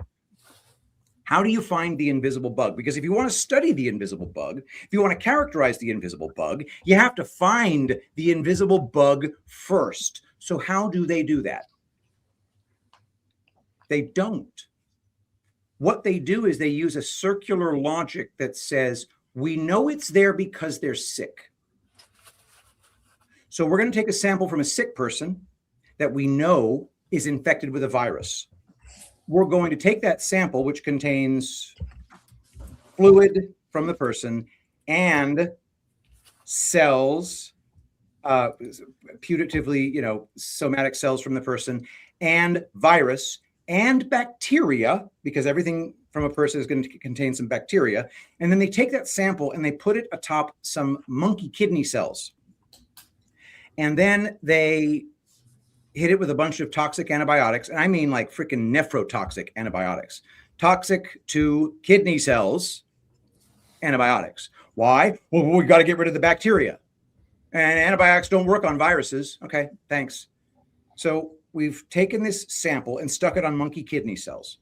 How do you find the invisible bug? Because if you want to study the invisible bug, if you want to characterize the invisible bug, you have to find the invisible bug first. So how do they do that? They don't. What they do is they use a circular logic that says, we know it's there because they're sick. So we're going to take a sample from a sick person that we know is infected with a virus. We're going to take that sample, which contains fluid from the person and cells, putatively, somatic cells from the person, and virus and bacteria, because everything from a person is going to contain some bacteria. And then they take that sample and they put it atop some monkey kidney cells. And then they hit it with a bunch of toxic antibiotics. And I mean like freaking nephrotoxic antibiotics, toxic to kidney cells antibiotics. Why? Well, we got to get rid of the bacteria. And antibiotics don't work on viruses. Okay, thanks. So we've taken this sample and stuck it on monkey kidney cells.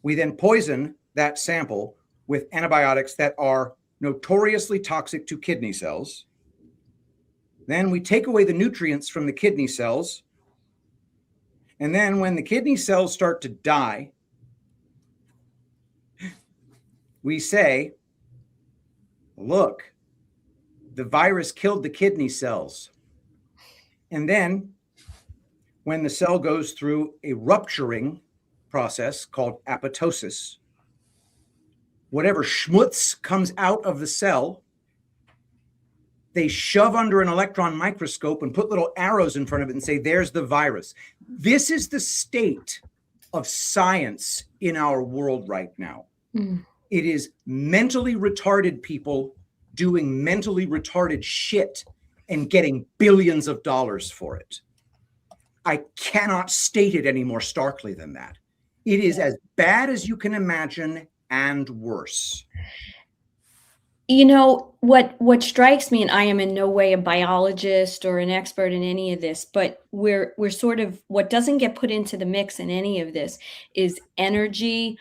We then poison that sample with antibiotics that are notoriously toxic to kidney cells. Then we take away the nutrients from the kidney cells. And then when the kidney cells start to die, we say, look, the virus killed the kidney cells. And then when the cell goes through a rupturing process called apoptosis, whatever schmutz comes out of the cell, they shove under an electron microscope and put little arrows in front of it and say, there's the virus. This is the state of science in our world right now. It is mentally retarded people doing mentally retarded shit and getting billions of dollars for it. I cannot state it any more starkly than that. It is as bad as you can imagine and worse. What strikes me, and I am in no way a biologist or an expert in any of this, but we're sort of, what doesn't get put into the mix in any of this is energy,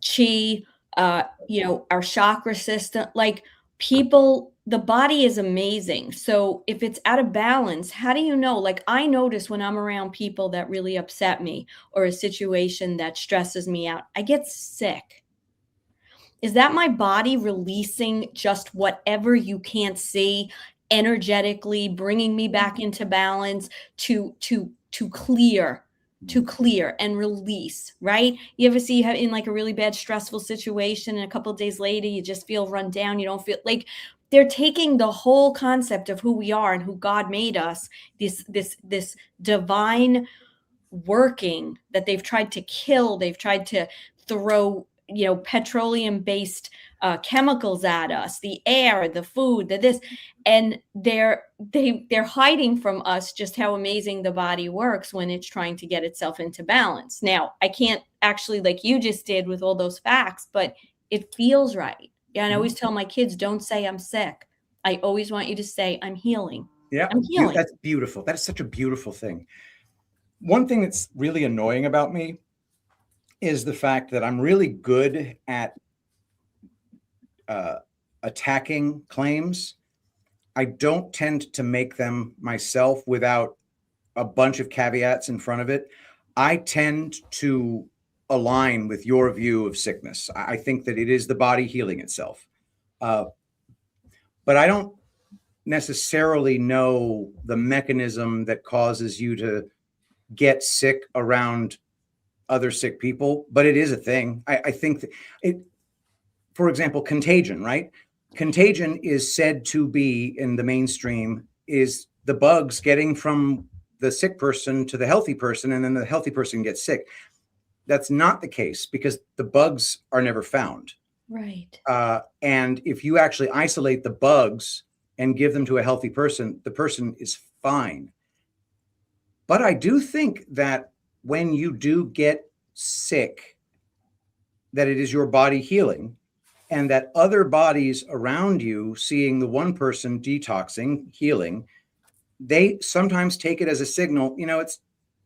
chi, our chakra system. Like, people, the body is amazing. So if it's out of balance, how do you know? Like, I notice when I'm around people that really upset me or a situation that stresses me out, I get sick. Is that my body releasing just whatever you can't see energetically, bringing me back into balance to clear and release, right? You ever see in like a really bad stressful situation and a couple of days later, you just feel run down. You don't feel like they're taking the whole concept of who we are and who God made us, this divine working that they've tried to kill. They've tried to throw petroleum based chemicals at us, the air, the food, the this, and they're hiding from us just how amazing the body works when it's trying to get itself into balance. Now, I can't actually, like you just did with all those facts, but it feels right. Yeah, and I always tell my kids, don't say I'm sick. I always want you to say I'm healing. Yeah, I'm healing. that's beautiful. That is such a beautiful thing. One thing that's really annoying about me is the fact that I'm really good at attacking claims. I don't tend to make them myself without a bunch of caveats in front of it. I tend to align with your view of sickness. I think that it is the body healing itself. But I don't necessarily know the mechanism that causes you to get sick around other sick people, but it is a thing. I think that it, for example, contagion, right? Contagion is said to be in the mainstream is the bugs getting from the sick person to the healthy person, and then the healthy person gets sick. That's not the case because the bugs are never found. Right. And if you actually isolate the bugs and give them to a healthy person, the person is fine. But I do think that when you do get sick, that it is your body healing, and that other bodies around you seeing the one person detoxing, healing, they sometimes take it as a signal,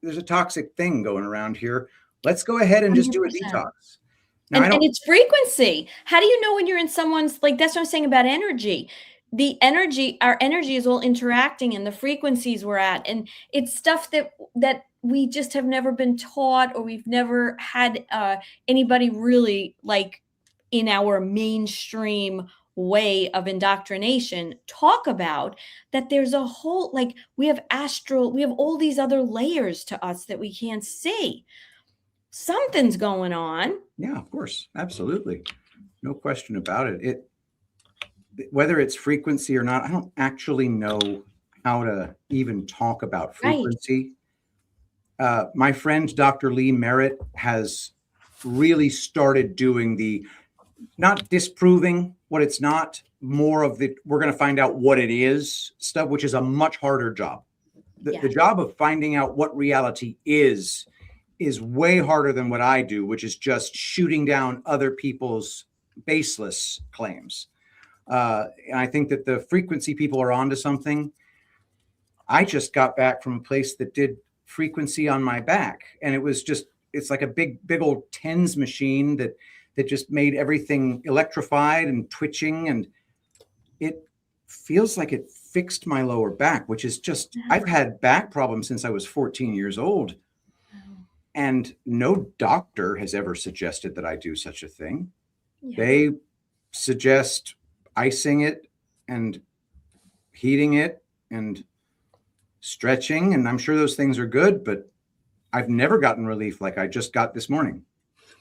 there's a toxic thing going around here. Let's go ahead and just do a 100%. detox. Now, And it's frequency. How do you know when you're in someone's, like, that's what I'm saying about energy. Our energy is all interacting in the frequencies we're at. And it's stuff that we just have never been taught, or we've never had anybody really, like, in our mainstream way of indoctrination talk about, that there's a whole, like, we have all these other layers to us that we can't see. Something's going on. Yeah, of course. Absolutely. No question about it. Whether it's frequency or not, I don't actually know how to even talk about frequency. Right. My friend, Dr. Lee Merritt, has really started doing not disproving what it's not, more of we're going to find out what it is stuff, which is a much harder job. The job of finding out what reality is way harder than what I do, which is just shooting down other people's baseless claims. And I think that the frequency people are onto something. I just got back from a place that did frequency on my back, and it's like a big old TENS machine that just made everything electrified and twitching, and it feels like it fixed my lower back, which is just, I've had back problems since I was 14 years old. And no doctor has ever suggested that I do such a thing. Yeah. They suggest icing it and heating it and stretching. And I'm sure those things are good, but I've never gotten relief like I just got this morning.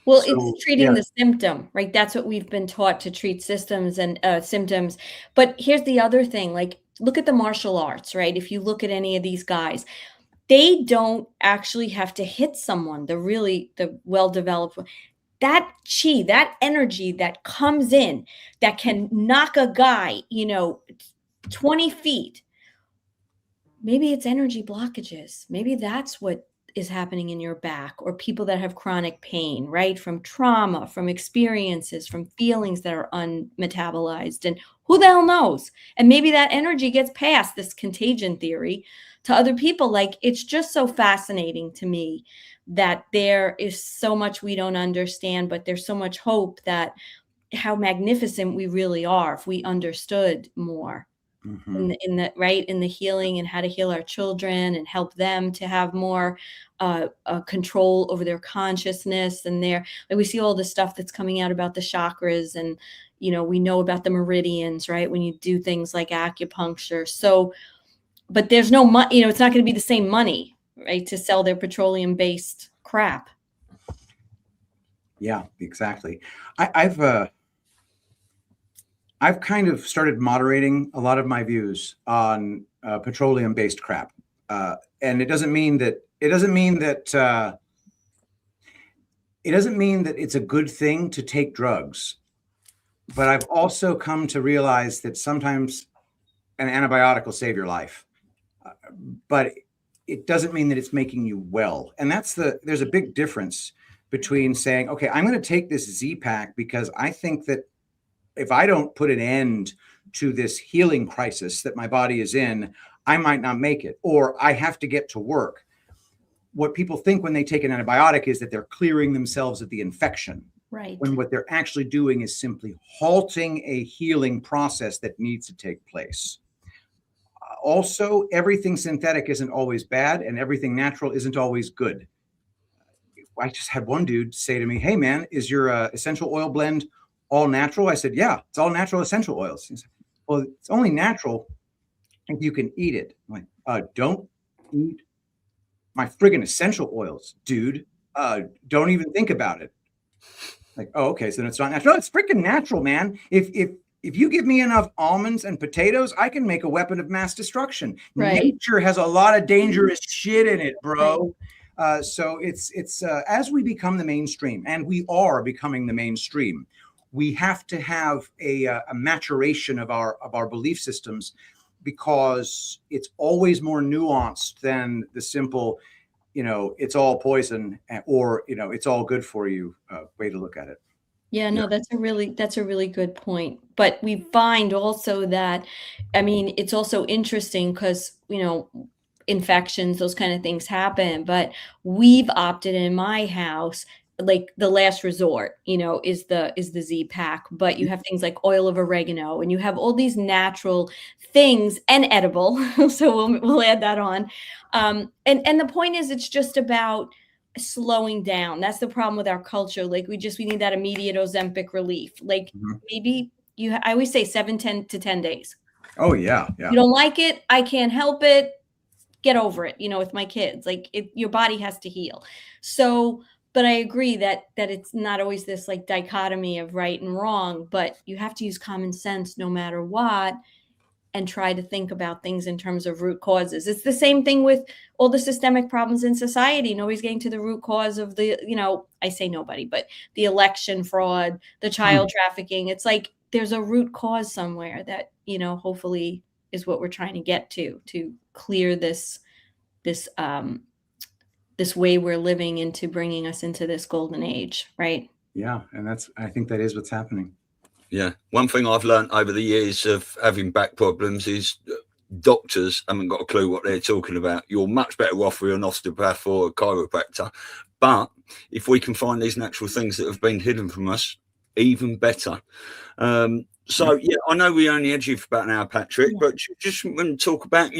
Well, it's treating the symptom, right? That's what we've been taught, to treat systems and symptoms. But here's the other thing, like, look at the martial arts, right? If you look at any of these guys, they don't actually have to hit someone, the well-developed, that chi, that energy that comes in, that can knock a guy, 20 feet. Maybe it's energy blockages. Maybe that's what is happening in your back, or people that have chronic pain, right? From trauma, from experiences, from feelings that are unmetabolized, and who the hell knows? And maybe that energy gets past this contagion theory to other people. Like, it's just so fascinating to me that there is so much we don't understand, but there's so much hope, that how magnificent we really are if we understood more. Mm-hmm. in the healing, and how to heal our children and help them to have more control over their consciousness, and we see all the stuff that's coming out about the chakras, and we know about the meridians, right, when you do things like acupuncture. So, but there's no money, it's not going to be the same money, right, to sell their petroleum based crap. Yeah, exactly. I've kind of started moderating a lot of my views on petroleum-based crap, and it doesn't mean that it doesn't mean that it's a good thing to take drugs. But I've also come to realize that sometimes an antibiotic will save your life. But it doesn't mean that it's making you well. And there's a big difference between saying, okay, I'm going to take this Z-Pack because I think that if I don't put an end to this healing crisis that my body is in, I might not make it, or I have to get to work. What people think when they take an antibiotic is that they're clearing themselves of the infection. Right. When what they're actually doing is simply halting a healing process that needs to take place. Also, everything synthetic isn't always bad, and everything natural isn't always good. I just had one dude say to me, "Hey man, is your essential oil blend all natural?" I said, "Yeah, it's all natural essential oils." He said, "Well, it's only natural if you can eat it." I'm like, don't eat my friggin' essential oils, dude. Don't even think about it. Like, oh, okay, so then it's not natural. No, it's freaking natural, man. If you give me enough almonds and potatoes, I can make a weapon of mass destruction. Right. Nature has a lot of dangerous shit in it, bro. So it's as we become the mainstream, and we are becoming the mainstream, we have to have a maturation of our belief systems, because it's always more nuanced than the simple, it's all poison, or it's all good for you way to look at it. Yeah, no, that's a really good point. But we find also that, I mean, it's also interesting because, infections, those kind of things happen, but we've opted in my house, like the last resort, is the Z-Pack, but you have things like oil of oregano, and you have all these natural things, and edible. So we'll add that on. And the point is, it's just about slowing down. That's the problem with our culture. Like we need that immediate Ozempic relief. Like maybe I always say 7 to 10 days. Oh yeah. You don't like it, I can't help it, get over it. With my kids, like your body has to heal. So, but I agree that it's not always this like dichotomy of right and wrong, but you have to use common sense no matter what, and try to think about things in terms of root causes. It's the same thing with all the systemic problems in society. Nobody's getting to the root cause of the, I say nobody, but the election fraud, the child trafficking. It's like there's a root cause somewhere that, hopefully is what we're trying to get to clear this way we're living into, bringing us into this golden age, right? Yeah, and I think that is what's happening. Yeah. One thing I've learned over the years of having back problems is doctors haven't got a clue what they're talking about. You're much better off with an osteopath or a chiropractor. But if we can find these natural things that have been hidden from us, even better. So, yeah, I know we only had you for about an hour, Patrick, but just want to talk about,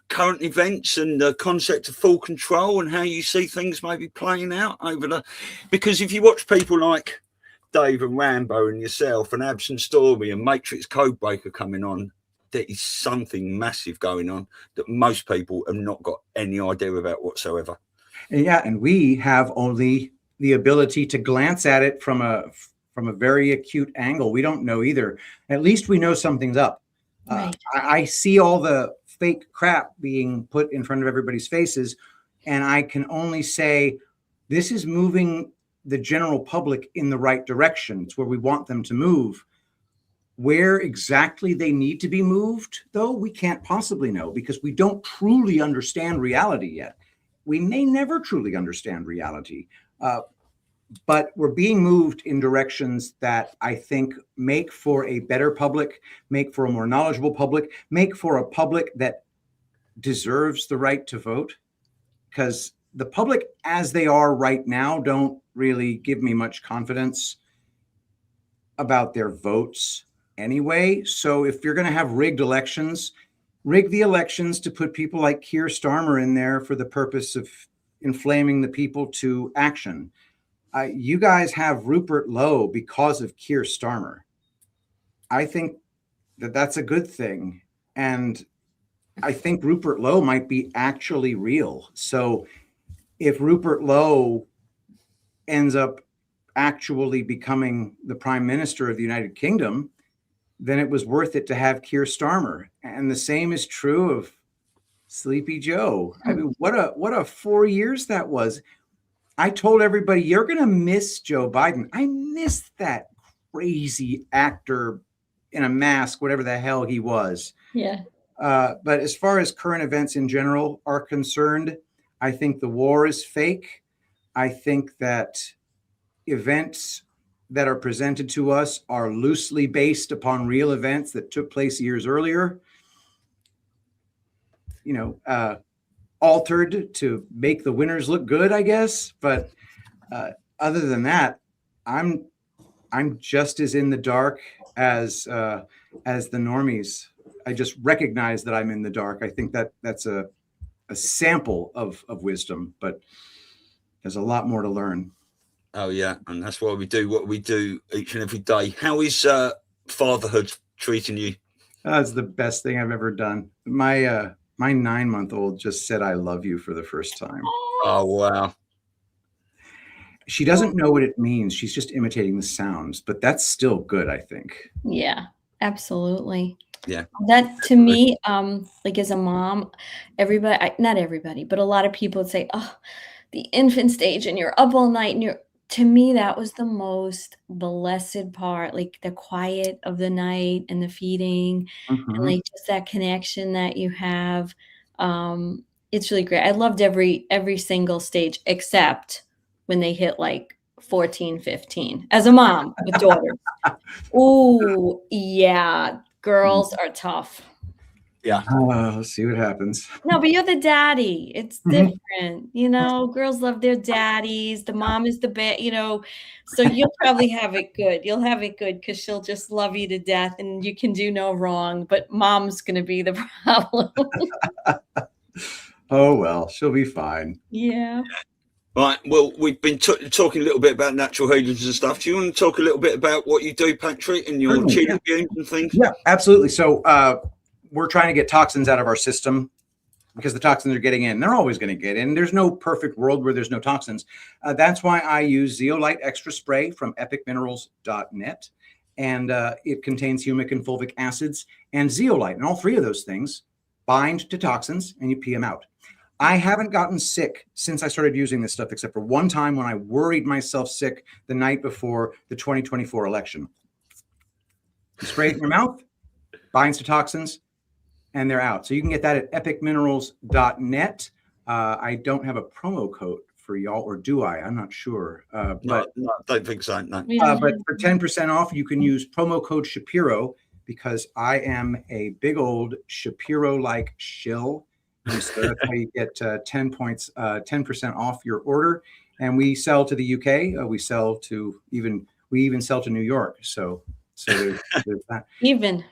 current events and the concept of full control and how you see things maybe playing out because if you watch people like Dave and Rambo and yourself and Absent Stormy and Matrix Codebreaker coming on, there is something massive going on that most people have not got any idea about whatsoever. Yeah, and we have only the ability to glance at it from a very acute angle. We don't know either. At least we know something's up. Right. I see all the fake crap being put in front of everybody's faces, and I can only say this is moving the general public in the right direction. It's where we want them to move. Where exactly they need to be moved, though, we can't possibly know, because we don't truly understand reality yet. We may never truly understand reality, but we're being moved in directions that I think make for a better public, make for a more knowledgeable public, make for a public that deserves the right to vote. Because the public as they are right now don't really give me much confidence about their votes anyway. So if you're going to have rigged elections, rig the elections to put people like Keir Starmer in there for the purpose of inflaming the people to action. You guys have Rupert Lowe because of Keir Starmer. I think that that's a good thing. And I think Rupert Lowe might be actually real. So if Rupert Lowe ends up actually becoming the Prime Minister of the United Kingdom, then it was worth it to have Keir Starmer. And the same is true of Sleepy Joe. I mean, what a 4 years that was. I told everybody, you're going to miss Joe Biden. I miss that crazy actor in a mask, whatever the hell he was. Yeah. But as far as current events in general are concerned, I think the war is fake. I think that events that are presented to us are loosely based upon real events that took place years earlier, altered to make the winners look good, I guess. But other than that, I'm just as in the dark as the normies. I just recognize that I'm in the dark. I think that's a sample of wisdom, but there's a lot more to learn. Oh yeah, and that's why we do what we do each and every day. How is fatherhood treating you? It's the best thing I've ever done. My 9-month-old just said "I love you" for the first time. Oh wow. She doesn't know what it means. She's just imitating the sounds, but that's still good, I think. Yeah, absolutely. Yeah. That to me, like as a mom, not everybody, but a lot of people would say, oh, the infant stage and you're up all night and to me, that was the most blessed part, like the quiet of the night and the feeding and like just that connection that you have. It's really great. I loved every single stage except when they hit like 14, 15 as a mom with daughters. Oh, yeah. Girls are tough. Yeah. Let's see what happens. No, but you're the daddy. It's different. Girls love their daddies. The mom is the best, so you'll probably have it good. You'll have it good because she'll just love you to death and you can do no wrong. But mom's going to be the problem. Oh, well, she'll be fine. Yeah. Right. Well, we've been talking a little bit about natural healings and stuff. Do you want to talk a little bit about what you do, Patrick, and your cheating games and things? Yeah, absolutely. So we're trying to get toxins out of our system because the toxins are getting in. They're always going to get in. There's no perfect world where there's no toxins. That's why I use Zeolite Extra Spray from epicminerals.net. And it contains humic and fulvic acids and zeolite. And all three of those things bind to toxins and you pee them out. I haven't gotten sick since I started using this stuff, except for one time when I worried myself sick the night before the 2024 election. You spray it in your mouth, binds to toxins, and they're out. So you can get that at epicminerals.net. I don't have a promo code for y'all, or do I? I'm not sure. No, I don't think so. No. But for 10% off, you can use promo code Shapiro because I am a big old Shapiro-like shill. And so that's how you get 10% off your order. And we sell to the UK. We even sell to New York. So there's that. Even.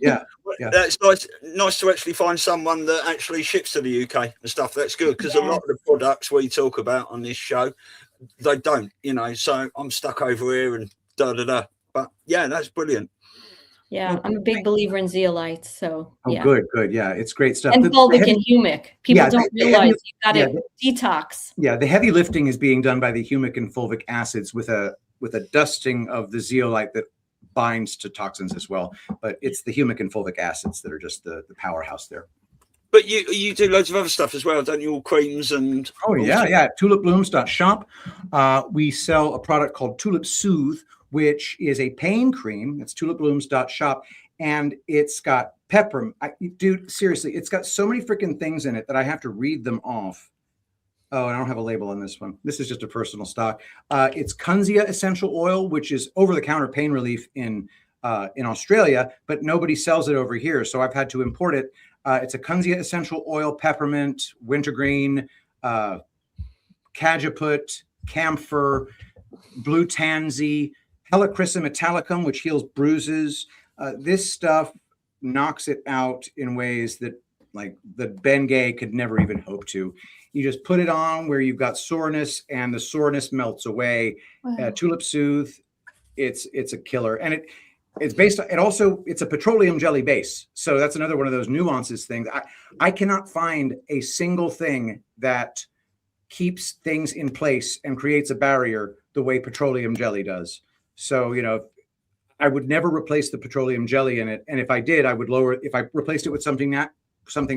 Yeah. That's nice to actually find someone that actually ships to the UK and stuff. That's good because a lot of the products we talk about on this show, they don't, so I'm stuck over here and da-da-da. But yeah, that's brilliant. Yeah, I'm a big believer in zeolites. So yeah. Good. Yeah, it's great stuff. And fulvic and humic. People don't realize you got to detox. Yeah, the heavy lifting is being done by the humic and fulvic acids with a dusting of the zeolite that binds to toxins as well. But it's the humic and fulvic acids that are just the powerhouse there. But you do loads of other stuff as well, don't you? All creams and tulipblooms.shop. We sell a product called Tulip Soothe, which is a pain cream. It's tulipblooms.shop, and it's got peppermint. Dude, seriously, it's got so many freaking things in it that I have to read them off. Oh, and I don't have a label on this one. This is just a personal stock. It's Kunzia essential oil, which is over-the-counter pain relief in Australia, but nobody sells it over here, so I've had to import it. It's a Kunzia essential oil, peppermint, wintergreen, cajeput, camphor, blue tansy, Helichrysum italicum, which heals bruises. This stuff knocks it out in ways that like the Bengay could never even hope to. You just put it on where you've got soreness and the soreness melts away. Wow. Tulip Soothe, it's a killer. And it's a petroleum jelly base. So that's another one of those nuances things. I cannot find a single thing that keeps things in place and creates a barrier the way petroleum jelly does. So, I would never replace the petroleum jelly in it. And if I did, I would lower it. If I replaced it with something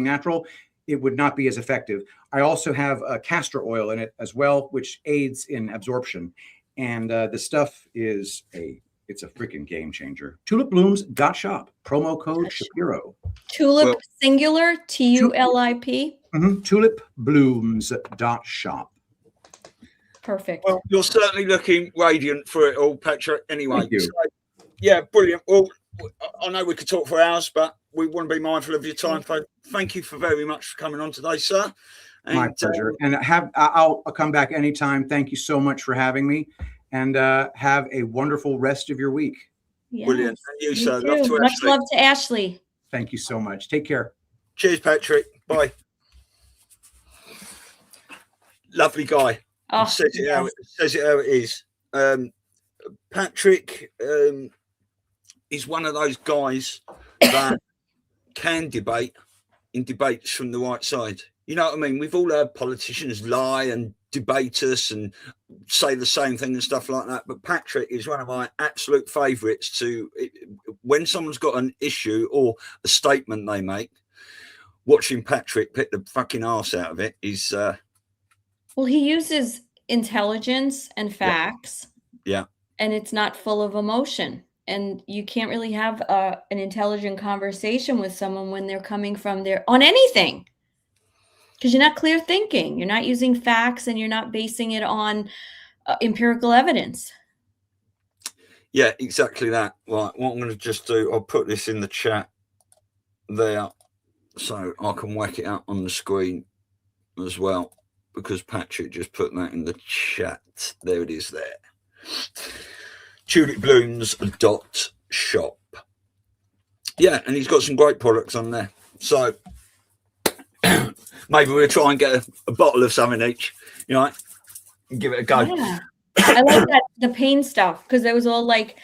natural, it would not be as effective. I also have castor oil in it as well, which aids in absorption. And the stuff is it's a freaking game changer. Tulipblooms.shop, promo code Shapiro. Tulip singular, TULIP. Tulipblooms.shop. Perfect. Well, you're certainly looking radiant for it all, Patrick. Anyway, Thank you. So, yeah, brilliant. Well, I know we could talk for hours, but we want to be mindful of your time. Thank you very much for coming on today, sir. And, my pleasure. And I'll come back anytime. Thank you so much for having me, and have a wonderful rest of your week. Yes, brilliant. And you, sir. Love to Much love to Ashley. Thank you so much. Take care. Cheers, Patrick. Bye. Lovely guy. Oh, says it how it is. Patrick is one of those guys that can debate in debates from the right side. You know what I mean? We've all heard politicians lie and debate us and say the same thing and stuff like that. But Patrick is one of my absolute favourites to, when someone's got an issue or a statement they make, watching Patrick pick the fucking arse out of it is... well, he uses intelligence and facts. Yeah. And it's not full of emotion. And you can't really have an intelligent conversation with someone when they're coming from there on anything. Because you're not clear thinking. You're not using facts and you're not basing it on empirical evidence. Yeah, exactly that. Right. What I'm going to just do, I'll put this in the chat there so I can whack it out on the screen as well, because Patrick just put that in the chat. There it is there. Tulipblooms.shop. Yeah, and he's got some great products on there. So maybe we'll try and get a bottle of something each, you know, and give it a go. Yeah. I like that, the pain stuff, because there was all like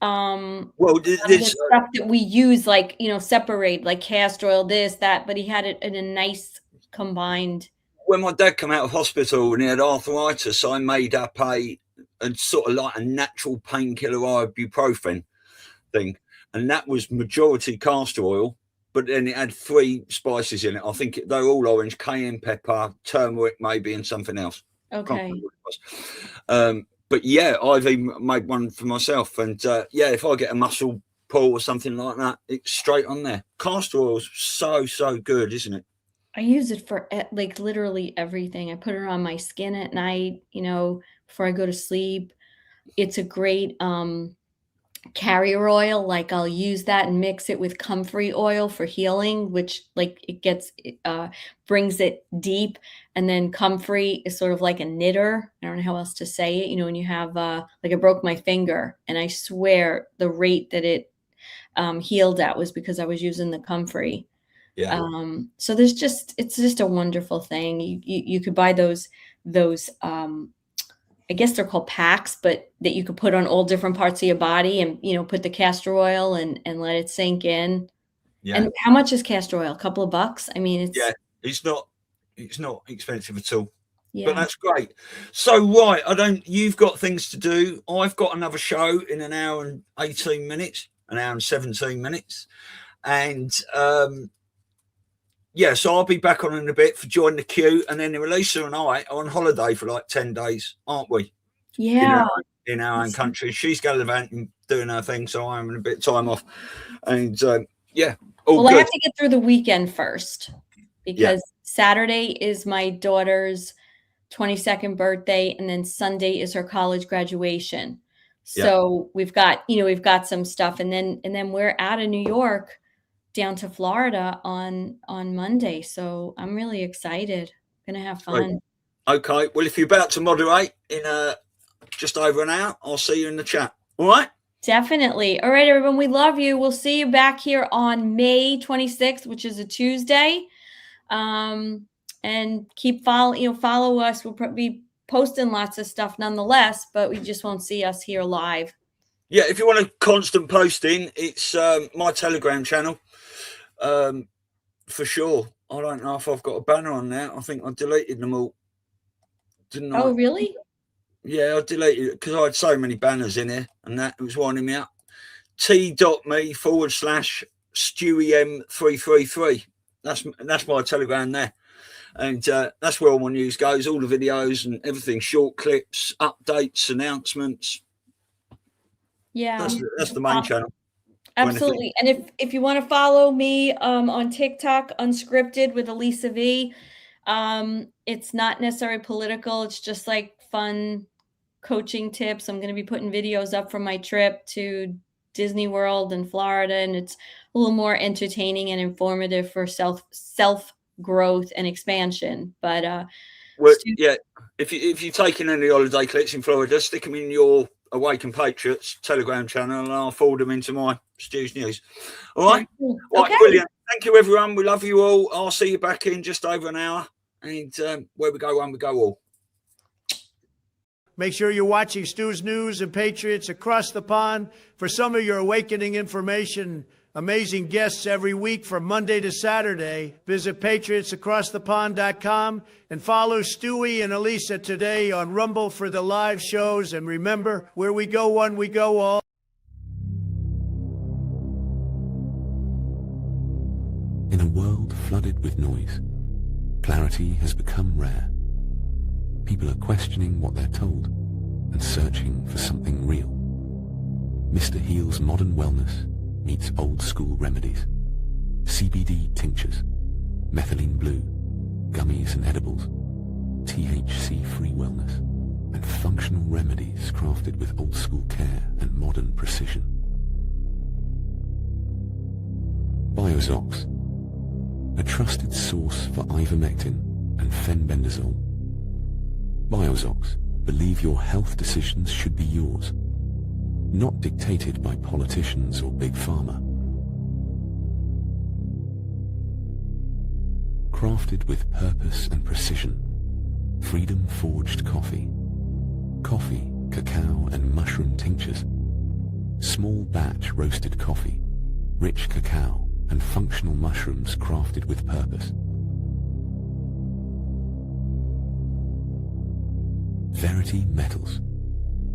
this stuff that we use, like, you know, separate, like castor oil, this, that, but he had it in a nice combined. When my dad came out of hospital and he had arthritis, I made up a sort of like a natural painkiller ibuprofen thing, and that was majority castor oil, but then it had 3 spices in it. I think they're all orange: cayenne pepper, turmeric maybe, and something else. Okay. But yeah, I've even made one for myself, and yeah, if I get a muscle pull or something like that, it's straight on there. Castor oil's so good, isn't it? I use it for like literally everything. I put it on my skin at night, you know, before I go to sleep. It's a great carrier oil. Like, I'll use that and mix it with comfrey oil for healing, which like brings it deep. And then comfrey is sort of like a knitter. I don't know how else to say it. You know, when you have like, I broke my finger, and I swear the rate that it healed at was because I was using the comfrey. Yeah. So it's just a wonderful thing. You could buy those I guess they're called packs, but that you could put on all different parts of your body, and, you know, put the castor oil and let it sink in. Yeah. And how much is castor oil? A couple of bucks? I mean, it's not expensive at all. Yeah. But that's great. So right, you've got things to do. I've got another show in an hour and 18 minutes, an hour and 17 minutes. And yeah, so I'll be back on in a bit for Join the Queue, and then Elisa and I are on holiday for like 10 days, aren't we? Yeah. In our own country. She's gallivanting, doing her thing, so I'm in a bit of time off. And yeah. Well, good. I have to get through the weekend first, because Saturday is my daughter's 22nd birthday, and then Sunday is her college graduation. So we've got some stuff, and then we're out of New York down to Florida on Monday. So I'm really excited. Gonna have fun. Okay. Well, if you're about to moderate in just over an hour, I'll see you in the chat. All right? Definitely. All right, everyone. We love you. We'll see you back here on May 26th, which is a Tuesday. And follow us. We'll be posting lots of stuff nonetheless, but we just won't see us here live. Yeah, if you want a constant posting, it's my Telegram channel. For sure. I don't know if I've got a banner on there. I think I deleted them all. Didn't I? Oh, really? Yeah, I deleted it because I had so many banners in here, and that was winding me up. t.me/StewieM333. that's my Telegram there. And that's where all my news goes, all the videos and everything, short clips, updates, announcements. Yeah. That's the main channel. Absolutely. And if you want to follow me on TikTok, Unscripted with Elisa V, it's not necessarily political. It's just like fun coaching tips. I'm going to be putting videos up from my trip to Disney World in Florida, and it's a little more entertaining and informative for self growth and expansion. But yeah, if you're taking any holiday clips in Florida, stick them in your Awaken Patriots Telegram channel, and I'll forward them into my Stu's News. All right, okay. Brilliant. Thank you, everyone. We love you all. I'll see you back in just over an hour, and where we go one, we go all. Make sure you're watching Stu's News and Patriots Across the Pond for some of your awakening information. Amazing guests every week from Monday to Saturday. Visit patriotsacrossthepond.com and follow Stewie and Elisa today on Rumble for the live shows. And remember, where we go one, we go all. In a world flooded with noise, clarity has become rare. People are questioning what they're told and searching for something real. Mr. Heal's modern wellness meets old school remedies. CBD tinctures, methylene blue, gummies and edibles, THC-free wellness, and functional remedies crafted with old school care and modern precision. Biozox, a trusted source for ivermectin and fenbendazole. Biozox, believe your health decisions should be yours, not dictated by politicians or big pharma. Crafted with purpose and precision, freedom forged coffee, cacao and mushroom tinctures, small batch roasted coffee, rich cacao and functional mushrooms crafted with purpose. Verity Metals,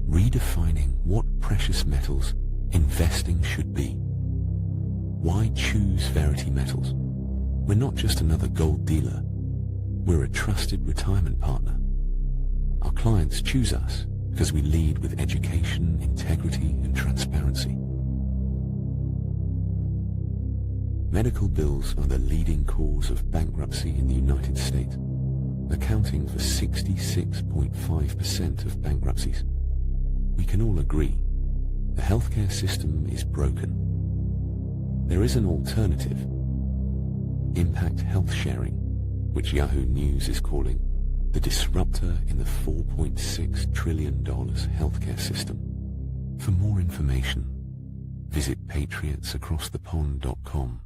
redefining what precious metals investing should be. Why choose Verity Metals? We're not just another gold dealer. We're a trusted retirement partner. Our clients choose us because we lead with education, integrity, and transparency. Medical bills are the leading cause of bankruptcy in the United States, accounting for 66.5% of bankruptcies. We can all agree the healthcare system is broken. There is an alternative, impact health sharing, which Yahoo News is calling the disruptor in the $4.6 trillion healthcare system. For more information, visit patriotsacrossthepond.com.